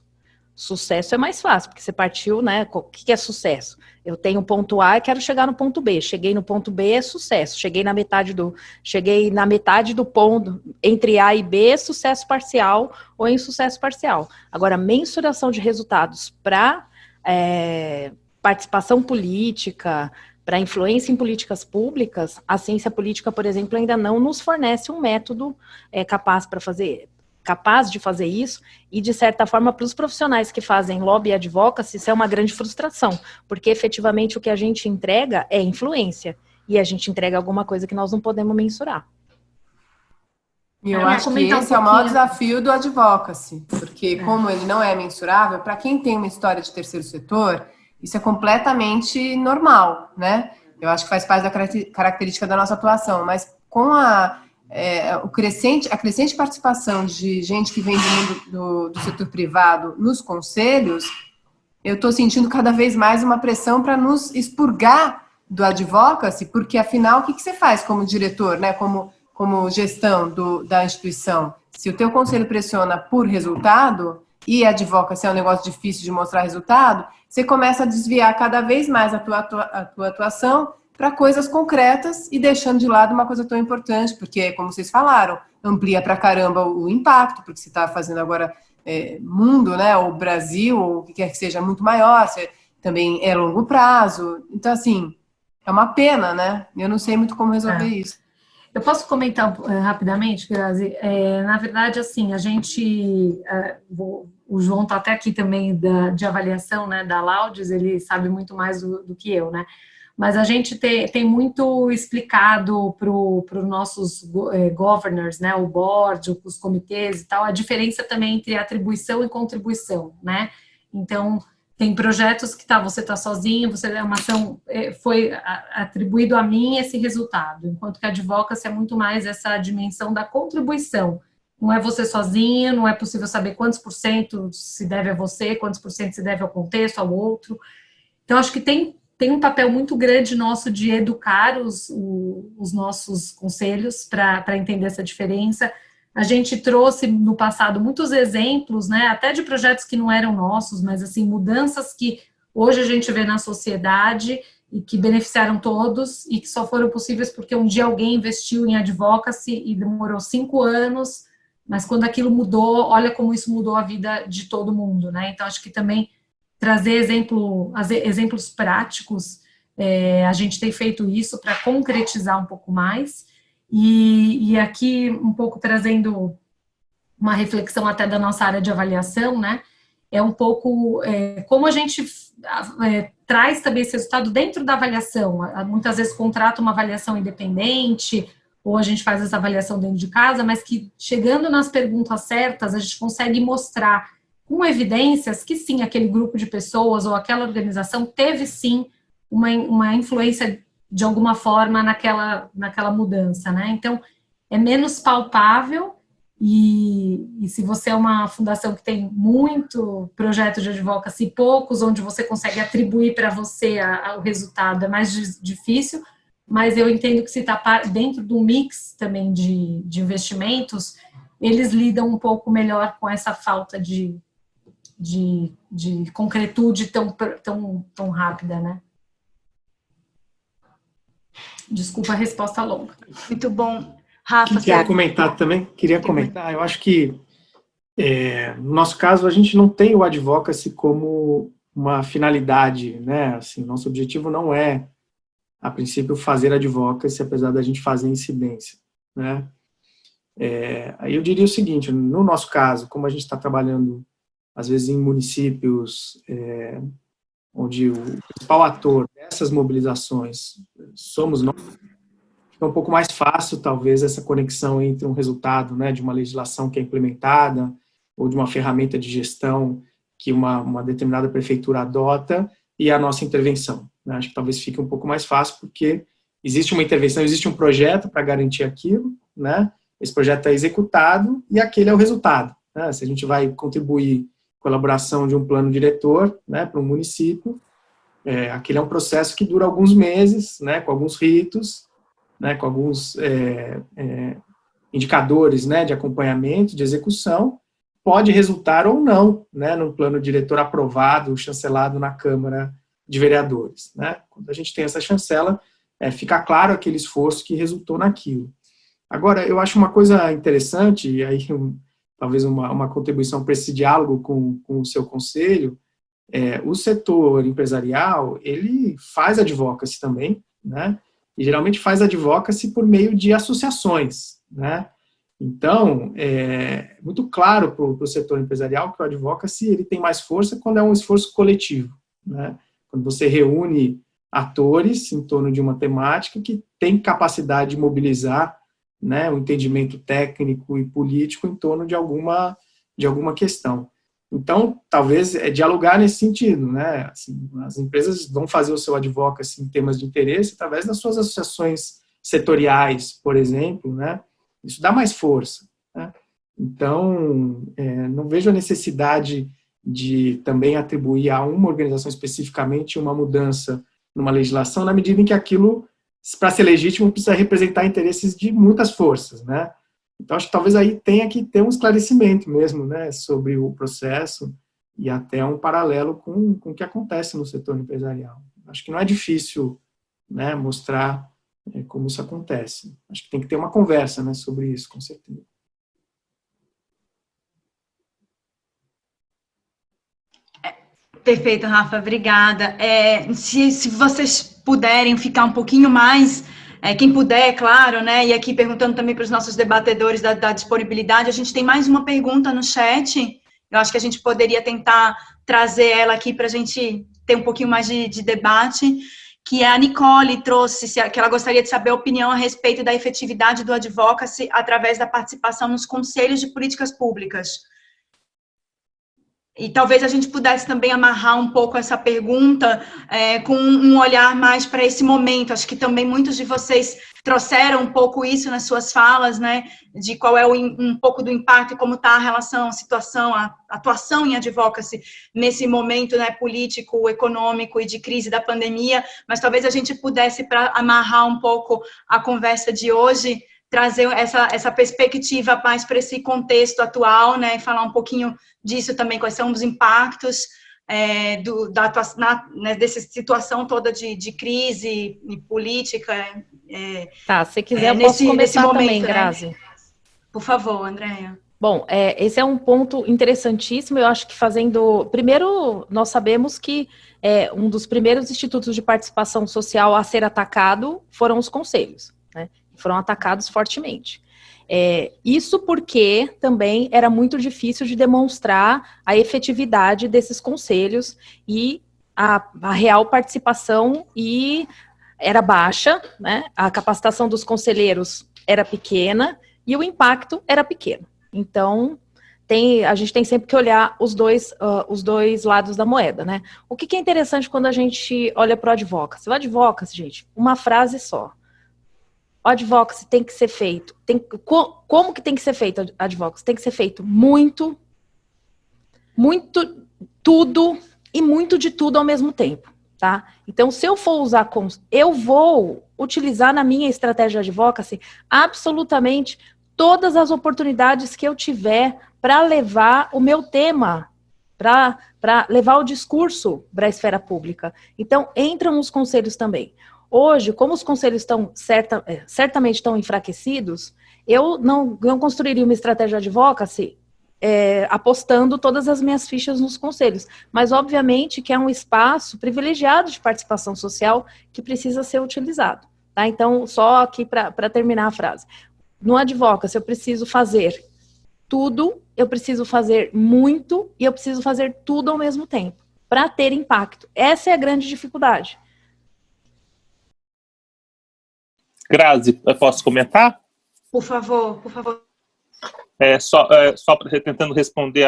Sucesso é mais fácil, porque você partiu, né? O que é sucesso? Eu tenho ponto A e quero chegar no ponto B. Cheguei no ponto B é sucesso. Cheguei na metade do ponto, entre A e B, é sucesso parcial ou insucesso parcial. Agora, mensuração de resultados para participação política, para influência em políticas públicas, a ciência política, por exemplo, ainda não nos fornece um método capaz de fazer isso, e de certa forma para os profissionais que fazem lobby e advocacy, isso é uma grande frustração, porque efetivamente o que a gente entrega é influência, e a gente entrega alguma coisa que nós não podemos mensurar. E eu acho que esse é o maior desafio do advocacy, porque como ele não é mensurável, para quem tem uma história de terceiro setor, isso é completamente normal, né? Eu acho que faz parte da característica da nossa atuação, mas com a crescente participação de gente que vem do mundo do setor privado nos conselhos, eu estou sentindo cada vez mais uma pressão para nos expurgar do advocacy, porque afinal, o que você faz como diretor, né, como gestão da instituição? Se o teu conselho pressiona por resultado, e advocacy é um negócio difícil de mostrar resultado, você começa a desviar cada vez mais a tua atuação para coisas concretas e deixando de lado uma coisa tão importante, porque, como vocês falaram, amplia para caramba o impacto, porque você está fazendo agora mundo, né, ou Brasil, ou o que quer que seja, muito maior, você também é longo prazo. Então, assim, é uma pena, né? Eu não sei muito como resolver isso. Eu posso comentar rapidamente, Grazi? Na verdade, assim, a gente... o João está até aqui também de avaliação, né, da Laudes, ele sabe muito mais do que eu, né? Mas a gente tem muito explicado para os nossos governors, né, o board, os comitês e tal, a diferença também entre atribuição e contribuição, né? Então, tem projetos que você está sozinho, você é uma ação, foi atribuído a mim esse resultado, enquanto que a advocacy é muito mais essa dimensão da contribuição. Não é você sozinho, não é possível saber quantos por cento se deve a você, quantos por cento se deve ao contexto, ao outro. Então, acho que tem um papel muito grande nosso de educar os nossos conselhos para entender essa diferença. A gente trouxe no passado muitos exemplos, né, até de projetos que não eram nossos, mas assim, mudanças que hoje a gente vê na sociedade e que beneficiaram todos e que só foram possíveis porque um dia alguém investiu em advocacy e demorou 5 anos, mas quando aquilo mudou, olha como isso mudou a vida de todo mundo, né? Então, acho que também trazer exemplos práticos, a gente tem feito isso para concretizar um pouco mais. E aqui, um pouco trazendo uma reflexão até da nossa área de avaliação, né, é um pouco como a gente traz também esse resultado dentro da avaliação. Muitas vezes contrata uma avaliação independente, ou a gente faz essa avaliação dentro de casa, mas que chegando nas perguntas certas, a gente consegue mostrar com evidências que sim, aquele grupo de pessoas ou aquela organização teve sim uma influência de alguma forma naquela mudança, né? Então, é menos palpável e se você é uma fundação que tem muito projeto de advocacy e poucos onde você consegue atribuir para você o resultado, é mais difícil, mas eu entendo que se está dentro do mix também de investimentos, eles lidam um pouco melhor com essa falta de concretude tão rápida, né? Desculpa a resposta longa. Muito bom. Rafa, Queria comentar, eu acho que no nosso caso a gente não tem o advocacy como uma finalidade, né? Assim, nosso objetivo não é, a princípio, fazer advocacy, apesar da gente fazer incidência, né? Aí eu diria o seguinte, no nosso caso, como a gente está trabalhando, às vezes, em municípios onde o principal ator dessas mobilizações somos nós, fica um pouco mais fácil, talvez, essa conexão entre um resultado, né, de uma legislação que é implementada ou de uma ferramenta de gestão que uma determinada prefeitura adota e a nossa intervenção, né? Acho que talvez fique um pouco mais fácil porque existe uma intervenção, existe um projeto para garantir aquilo, né? Esse projeto é executado e aquele é o resultado, né? Se a gente vai contribuir com a elaboração de um plano diretor, né, para um município, aquele é um processo que dura alguns meses, né, com alguns ritos, né, com alguns indicadores, né, de acompanhamento, de execução, pode resultar ou não, né, num plano diretor aprovado, chancelado na Câmara de Vereadores, né? Quando a gente tem essa chancela, fica claro aquele esforço que resultou naquilo. Agora, eu acho uma coisa interessante, e aí talvez uma contribuição para esse diálogo com o seu conselho, o setor empresarial, ele faz advocacy também, né? E geralmente faz advocacy por meio de associações, né? Então, é muito claro para o setor empresarial que o advocacy ele tem mais força quando é um esforço coletivo, né? Quando você reúne atores em torno de uma temática que tem capacidade de mobilizar, né, um entendimento técnico e político em torno de alguma questão. Então, talvez dialogar nesse sentido, né? Assim, as empresas vão fazer o seu advocacy em temas de interesse através das suas associações setoriais, por exemplo, né? Isso dá mais força, né? Então, não vejo a necessidade de também atribuir a uma organização especificamente uma mudança numa legislação, na medida em que aquilo, para ser legítimo, precisa representar interesses de muitas forças, né? Então, acho que talvez aí tenha que ter um esclarecimento mesmo, né, sobre o processo e até um paralelo com o que acontece no setor empresarial. Acho que não é difícil, né, mostrar como isso acontece. Acho que tem que ter uma conversa, né, sobre isso, com certeza. Perfeito, Rafa, obrigada. Se vocês puderem ficar um pouquinho mais, quem puder, claro, né? E aqui perguntando também para os nossos debatedores da disponibilidade, a gente tem mais uma pergunta no chat. Eu acho que a gente poderia tentar trazer ela aqui para a gente ter um pouquinho mais de debate, que a Nicole trouxe, que ela gostaria de saber a opinião a respeito da efetividade do advocacy através da participação nos conselhos de políticas públicas. E talvez a gente pudesse também amarrar um pouco essa pergunta com um olhar mais para esse momento. Acho que também muitos de vocês trouxeram um pouco isso nas suas falas, né? De qual é um pouco do impacto e como está a relação, a situação, a atuação em advocacy nesse momento, né, político, econômico e de crise da pandemia. Mas talvez a gente pudesse, para amarrar um pouco a conversa de hoje, trazer essa perspectiva mais para esse contexto atual, né, e falar um pouquinho disso também, quais são os impactos dessa situação toda de crise e política. Tá, se quiser eu posso começar momento, também, Grazi. Né? Por favor, Andréia. Bom, esse é um ponto interessantíssimo, eu acho que primeiro, nós sabemos que um dos primeiros institutos de participação social a ser atacado foram os conselhos, né? Foram atacados fortemente. Isso porque também era muito difícil de demonstrar a efetividade desses conselhos e a real participação era baixa, né? A capacitação dos conselheiros era pequena e o impacto era pequeno. Então, a gente tem sempre que olhar os dois lados da moeda, né? O que é interessante quando a gente olha para o advocacy? O advocacy, gente, uma frase só. O advocacy tem que ser feito. Como que tem que ser feito o advocacy? Tem que ser feito muito, tudo e muito de tudo ao mesmo tempo, tá? Então, se eu for eu vou utilizar na minha estratégia de advocacy absolutamente todas as oportunidades que eu tiver para levar o meu tema, para levar o discurso para a esfera pública. Então, entram os conselhos também. Hoje, como os conselhos certamente estão enfraquecidos, eu não construiria uma estratégia de advocacy apostando todas as minhas fichas nos conselhos. Mas, obviamente, que é um espaço privilegiado de participação social que precisa ser utilizado. Tá? Então, só aqui para terminar a frase. No advocacy, eu preciso fazer tudo, eu preciso fazer muito e eu preciso fazer tudo ao mesmo tempo para ter impacto. Essa é a grande dificuldade. Grazi, eu posso comentar? Por favor, por favor. Só tentando responder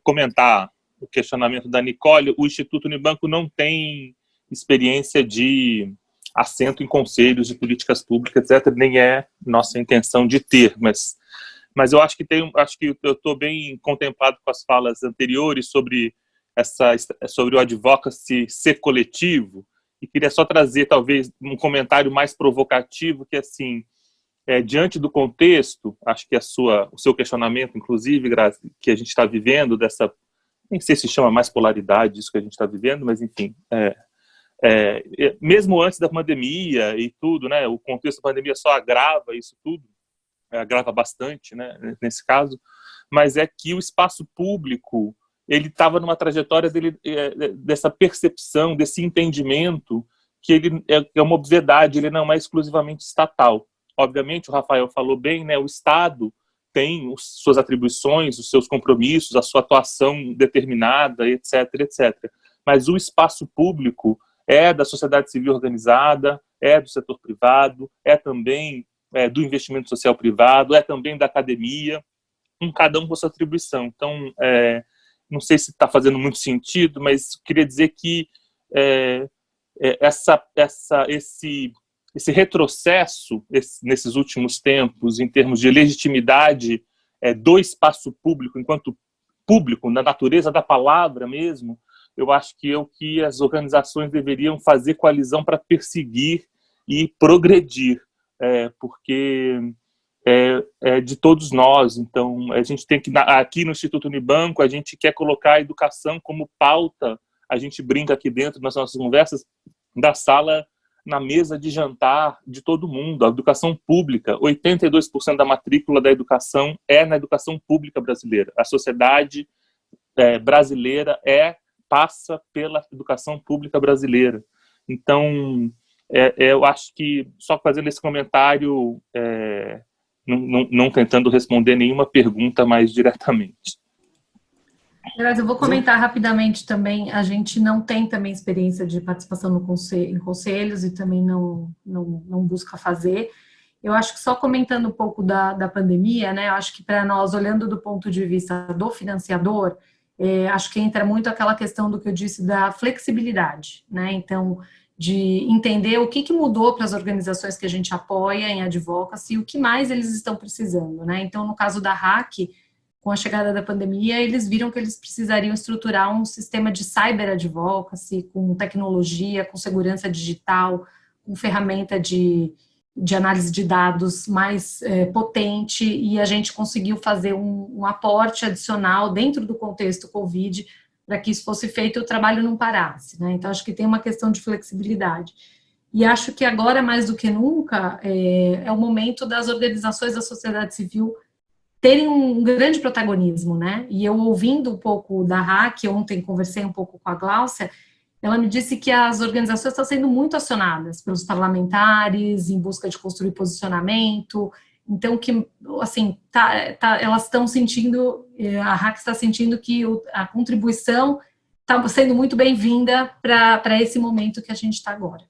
comentar o questionamento da Nicole, o Instituto Unibanco não tem experiência de assento em conselhos de políticas públicas, etc., nem é nossa intenção de ter, mas eu acho que eu estou bem contemplado com as falas anteriores sobre o advocacy ser coletivo, e queria só trazer, talvez, um comentário mais provocativo, que, assim, diante do contexto, acho que o seu questionamento, inclusive, Grazi, que a gente está vivendo, nem sei se chama mais polaridade isso que a gente está vivendo, mas, enfim, mesmo antes da pandemia e tudo, né, o contexto da pandemia só agrava isso tudo, agrava bastante, né, nesse caso, mas é que o espaço público ele estava numa trajetória dessa percepção, desse entendimento que ele é uma obviedade, ele não é exclusivamente estatal. Obviamente, o Rafael falou bem, né, o Estado tem suas atribuições, os seus compromissos, a sua atuação determinada, etc., etc. Mas o espaço público é da sociedade civil organizada, é do setor privado, é também do investimento social privado, é também da academia, cada um com sua atribuição. Então, não sei se está fazendo muito sentido, mas queria dizer que esse retrocesso nesses últimos tempos, em termos de legitimidade do espaço público, enquanto público, na natureza da palavra mesmo, eu acho que é o que as organizações deveriam fazer coalizão para perseguir e progredir, porque é de todos nós. Então, a gente tem que, aqui no Instituto Unibanco, a gente quer colocar a educação como pauta, a gente brinca aqui dentro nas nossas conversas, da sala na mesa de jantar de todo mundo. A educação pública, 82% da matrícula da educação é na educação pública brasileira. A sociedade brasileira passa pela educação pública brasileira. Então, eu acho que, só fazendo esse comentário, não tentando responder nenhuma pergunta mais diretamente. Eu vou comentar rapidamente também, a gente não tem também experiência de participação em conselhos e também não busca fazer. Eu acho que só comentando um pouco da pandemia, né, eu acho que para nós, olhando do ponto de vista do financiador, acho que entra muito aquela questão do que eu disse da flexibilidade, né, então, de entender o que mudou para as organizações que a gente apoia em advocacy e o que mais eles estão precisando, né, então, no caso da RAC, com a chegada da pandemia, eles viram que eles precisariam estruturar um sistema de cyber advocacy, com tecnologia, com segurança digital, com ferramenta de análise de dados mais potente, e a gente conseguiu fazer um aporte adicional dentro do contexto Covid, para que isso fosse feito e o trabalho não parasse, né? Então, acho que tem uma questão de flexibilidade. E acho que agora, mais do que nunca, é o momento das organizações da sociedade civil terem um grande protagonismo, né? E eu, ouvindo um pouco da RAC, ontem conversei um pouco com a Gláucia, ela me disse que as organizações estão sendo muito acionadas pelos parlamentares, em busca de construir posicionamento, então que, assim, elas estão sentindo, a RAC está sentindo que a contribuição está sendo muito bem-vinda para esse momento que a gente está agora.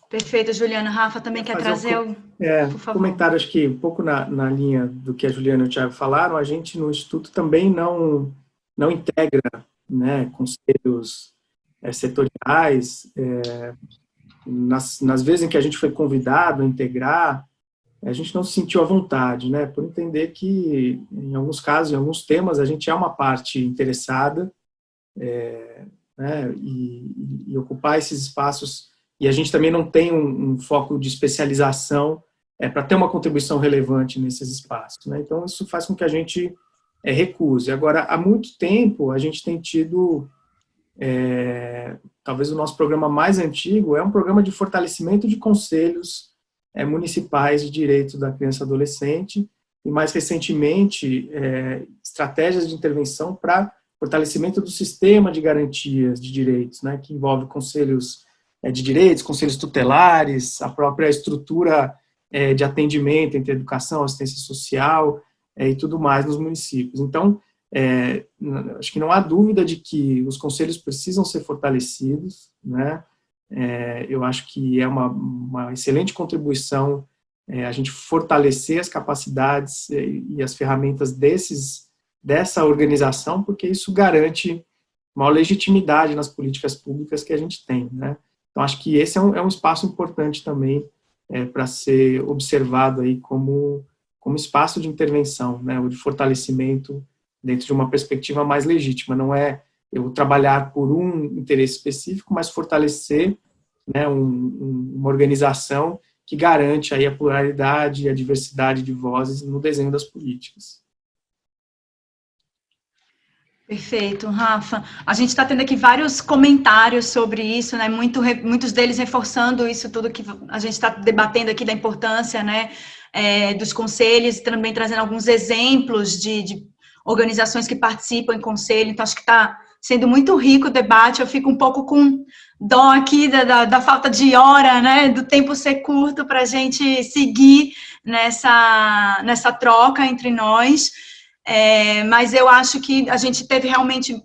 Perfeito, Juliana. Rafa também quer trazer por favor. Comentário, acho que um pouco na linha do que a Juliana e o Thiago falaram, a gente no Instituto também não integra, né, conselhos setoriais. Nas vezes em que a gente foi convidado a integrar, a gente não se sentiu à vontade, né, por entender que, em alguns casos, em alguns temas, a gente é uma parte interessada, né, e ocupar esses espaços. E a gente também não tem um foco de especialização para ter uma contribuição relevante nesses espaços, né? Então, isso faz com que a gente recuse. Agora, há muito tempo, a gente tem tido, talvez o nosso programa mais antigo, é um programa de fortalecimento de conselhos municipais de direitos da criança e adolescente, e mais recentemente, estratégias de intervenção para fortalecimento do sistema de garantias de direitos, né? Que envolve conselhos de direitos, conselhos tutelares, a própria estrutura de atendimento entre educação, assistência social e tudo mais nos municípios. Então, acho que não há dúvida de que os conselhos precisam ser fortalecidos, né? Eu acho que é uma excelente contribuição a gente fortalecer as capacidades e as ferramentas dessa organização, porque isso garante maior legitimidade nas políticas públicas que a gente tem, né? Então, acho que esse é um espaço importante também para ser observado aí como espaço de intervenção, né, ou de fortalecimento dentro de uma perspectiva mais legítima. Não é eu trabalhar por um interesse específico, mas fortalecer, né, uma organização que garante aí a pluralidade e a diversidade de vozes no desenho das políticas. Perfeito, Rafa. A gente está tendo aqui vários comentários sobre isso, né? Muitos deles reforçando isso tudo que a gente está debatendo aqui da importância, né, dos conselhos, e também trazendo alguns exemplos de organizações que participam em conselho. Então, acho que está sendo muito rico o debate. Eu fico um pouco com dó aqui da falta de hora, né, do tempo ser curto para a gente seguir nessa troca entre nós. Mas eu acho que a gente teve realmente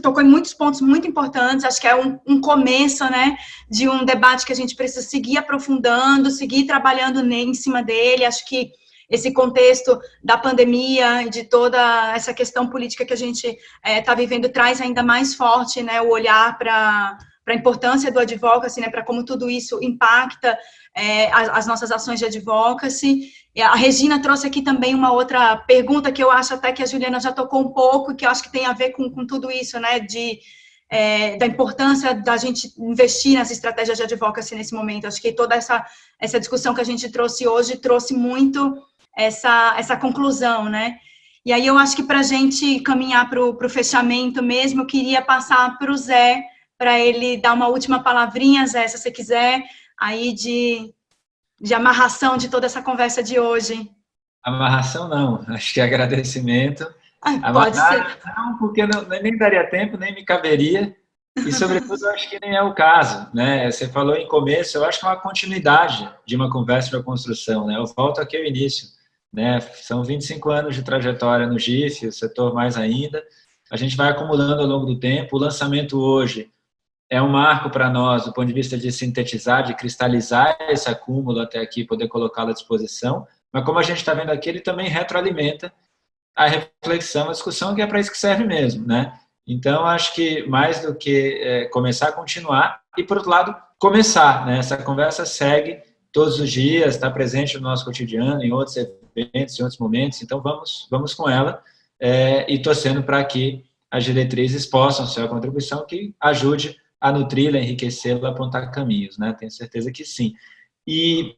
tocou em muitos pontos muito importantes. Acho que é um começo, né, de um debate que a gente precisa seguir aprofundando, seguir trabalhando em cima dele. Acho que esse contexto da pandemia e de toda essa questão política que a gente está vivendo traz ainda mais forte, né, o olhar para a importância do advocacy, né, para como tudo isso impacta as nossas ações de advocacy. A Regina trouxe aqui também uma outra pergunta que eu acho até que a Juliana já tocou um pouco, que eu acho que tem a ver com tudo isso, né, da importância da gente investir nas estratégias de advocacy nesse momento. Acho que toda essa discussão que a gente trouxe hoje trouxe muito essa conclusão, né? E aí eu acho que para a gente caminhar para o fechamento mesmo, eu queria passar para o Zé, para ele dar uma última palavrinha, Zé, se você quiser, aí de amarração de toda essa conversa de hoje. Amarração não, acho que é agradecimento. Pode ser. Não, porque nem daria tempo, nem me caberia, e sobretudo eu acho que nem é o caso, né? Você falou em começo, eu acho que é uma continuidade de uma conversa de construção, né? Eu volto aqui ao início, né? São 25 anos de trajetória no GIF, o setor mais ainda, a gente vai acumulando ao longo do tempo. O lançamento hoje é um marco para nós, do ponto de vista de sintetizar, de cristalizar esse acúmulo até aqui, poder colocá-lo à disposição, mas como a gente está vendo aqui, ele também retroalimenta a reflexão, a discussão, que é para isso que serve mesmo, né? Então, acho que mais do que começar, a continuar, e, por outro lado, começar, né? Essa conversa segue todos os dias, está presente no nosso cotidiano, em outros eventos, em outros momentos, então vamos com ela, e torcendo para que as diretrizes possam ser a contribuição que ajude a nutri-la, enriquecê-la, apontar caminhos, né? Tenho certeza que sim. E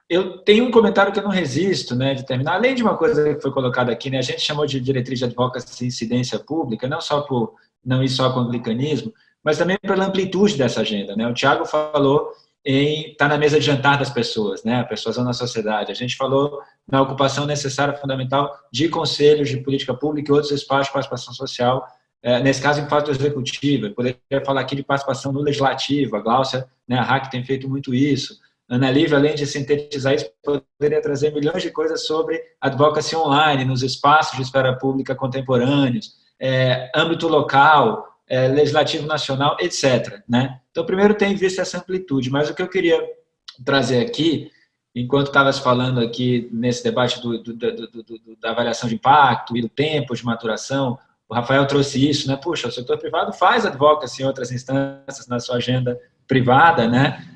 eu tenho um comentário que eu não resisto, né, de terminar, além de uma coisa que foi colocada aqui, né, a gente chamou de diretriz de advocacy e incidência pública, não só por não ir só com o anglicanismo, mas também pela amplitude dessa agenda, né? O Thiago falou em estar na mesa de jantar das pessoas, né, a persuasão na sociedade. A gente falou na ocupação necessária, fundamental, de conselhos de política pública e outros espaços de participação social, nesse caso, em fato executivo. Eu poderia falar aqui de participação no legislativo, a Gláucia, né, a RAC tem feito muito isso. Ana Lívia, além de sintetizar isso, poderia trazer milhões de coisas sobre advocacy online, nos espaços de esfera pública contemporâneos, âmbito local, legislativo nacional, etc. Né? Então, primeiro tem visto essa amplitude, mas o que eu queria trazer aqui, enquanto estava se falando aqui nesse debate da avaliação de impacto e do tempo de maturação, o Rafael trouxe isso, né? Puxa, o setor privado faz advocacy em outras instâncias na sua agenda privada, né?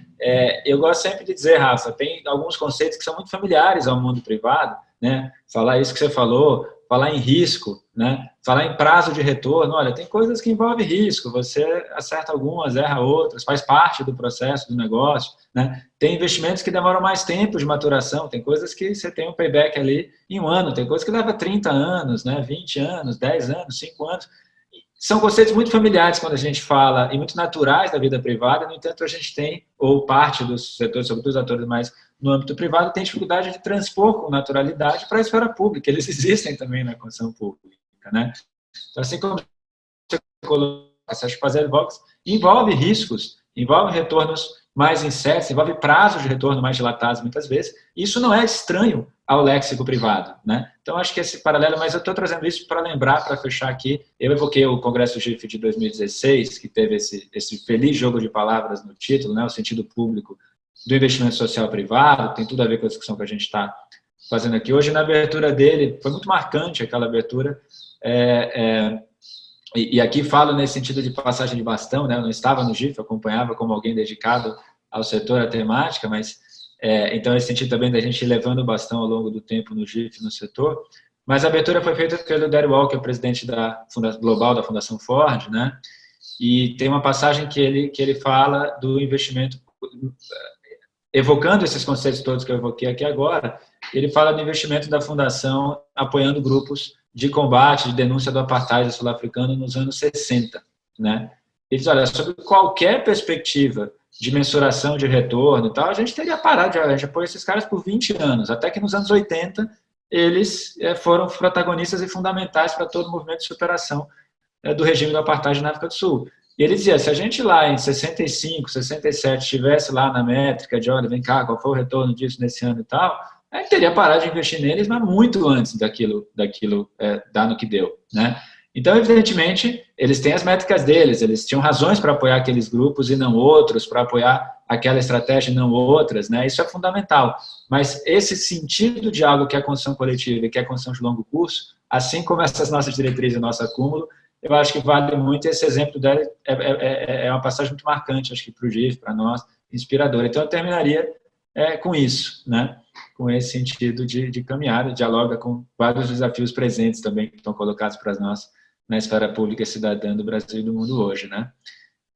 Eu gosto sempre de dizer, Rafa, tem alguns conceitos que são muito familiares ao mundo privado, né? Falar isso que você falou, falar em risco, né? Falar em prazo de retorno. Olha, tem coisas que envolvem risco, você acerta algumas, erra outras, faz parte do processo do negócio, né? Tem investimentos que demoram mais tempo de maturação, tem coisas que você tem um payback ali em 1 ano, tem coisas que levam 30 anos, né? 20 anos, 10 anos, 5 anos. São conceitos muito familiares quando a gente fala e muito naturais da vida privada, no entanto, a gente tem, ou parte dos setores, sobretudo os atores mais no âmbito privado, tem dificuldade de transpor com naturalidade para a esfera pública. Eles existem também na construção pública, né? Então, assim como você colocou, acho que fazer advocacy envolve riscos, envolve retornos mais incertos, envolve prazos de retorno mais dilatados muitas vezes. Isso não é estranho ao léxico privado, né? Então, acho que esse paralelo, mas eu estou trazendo isso para lembrar, para fechar aqui. Eu evoquei o Congresso GIF de 2016, que teve esse feliz jogo de palavras no título, né? O sentido público do investimento social privado, tem tudo a ver com a discussão que a gente está fazendo aqui hoje. Na abertura dele, foi muito marcante aquela abertura, e aqui falo nesse sentido de passagem de bastão, né? Eu não estava no GIF, acompanhava como alguém dedicado ao setor, à temática, mas então esse sentido também da gente ir levando o bastão ao longo do tempo no GIF, no setor. Mas a abertura foi feita pelo Darry Walker, presidente global da Fundação Ford, né? E tem uma passagem que ele fala do investimento, evocando esses conceitos todos que eu evoquei aqui agora. Ele fala do investimento da Fundação apoiando grupos de combate, de denúncia do apartheid sul-africano nos anos 60, né? Ele diz, olha, sobre qualquer perspectiva de mensuração de retorno e tal, a gente teria parado, a gente apoiou esses caras por 20 anos, até que nos anos 80 eles foram protagonistas e fundamentais para todo o movimento de superação do regime do apartheid na África do Sul. E ele dizia, se a gente lá em 65, 67 estivesse lá na métrica de, olha, vem cá, qual foi o retorno disso nesse ano e tal, a gente teria parado de investir neles, mas muito antes daquilo dar no que deu, né? Então, evidentemente, eles têm as métricas deles, eles tinham razões para apoiar aqueles grupos e não outros, para apoiar aquela estratégia e não outras, né? Isso é fundamental. Mas esse sentido de algo que é a construção coletiva e que é a construção de longo curso, assim como essas nossas diretrizes e o nosso acúmulo, eu acho que vale muito. Esse exemplo dela é uma passagem muito marcante, acho que para o GIF, para nós, inspiradora. Então, eu terminaria com isso, né? Com esse sentido de caminhada, dialoga com vários desafios presentes também que estão colocados para nós na esfera pública cidadã do Brasil e do mundo hoje, né?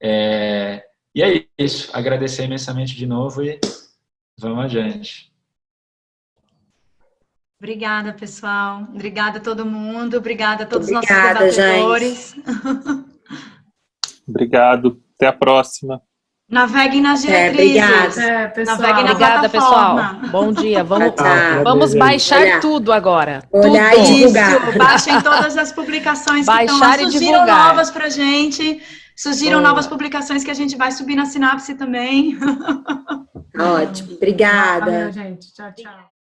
E é isso. Agradecer imensamente de novo e vamos adiante. Obrigada, pessoal. Obrigada a todo mundo. Obrigada a todos os nossos debatedores. Obrigado. Até a próxima. Naveguem nas diretrizes. Naveguem na Obrigada, plataforma. pessoal. Bom dia. Vamos baixar tudo agora. Olhar tudo. e divulgar. Baixem todas as publicações que estão lá. Surgiram novas para a gente. Surgiram novas publicações que a gente vai subir na Sinapse também. Ótimo. Obrigada. Valeu, gente. Tchau, tchau.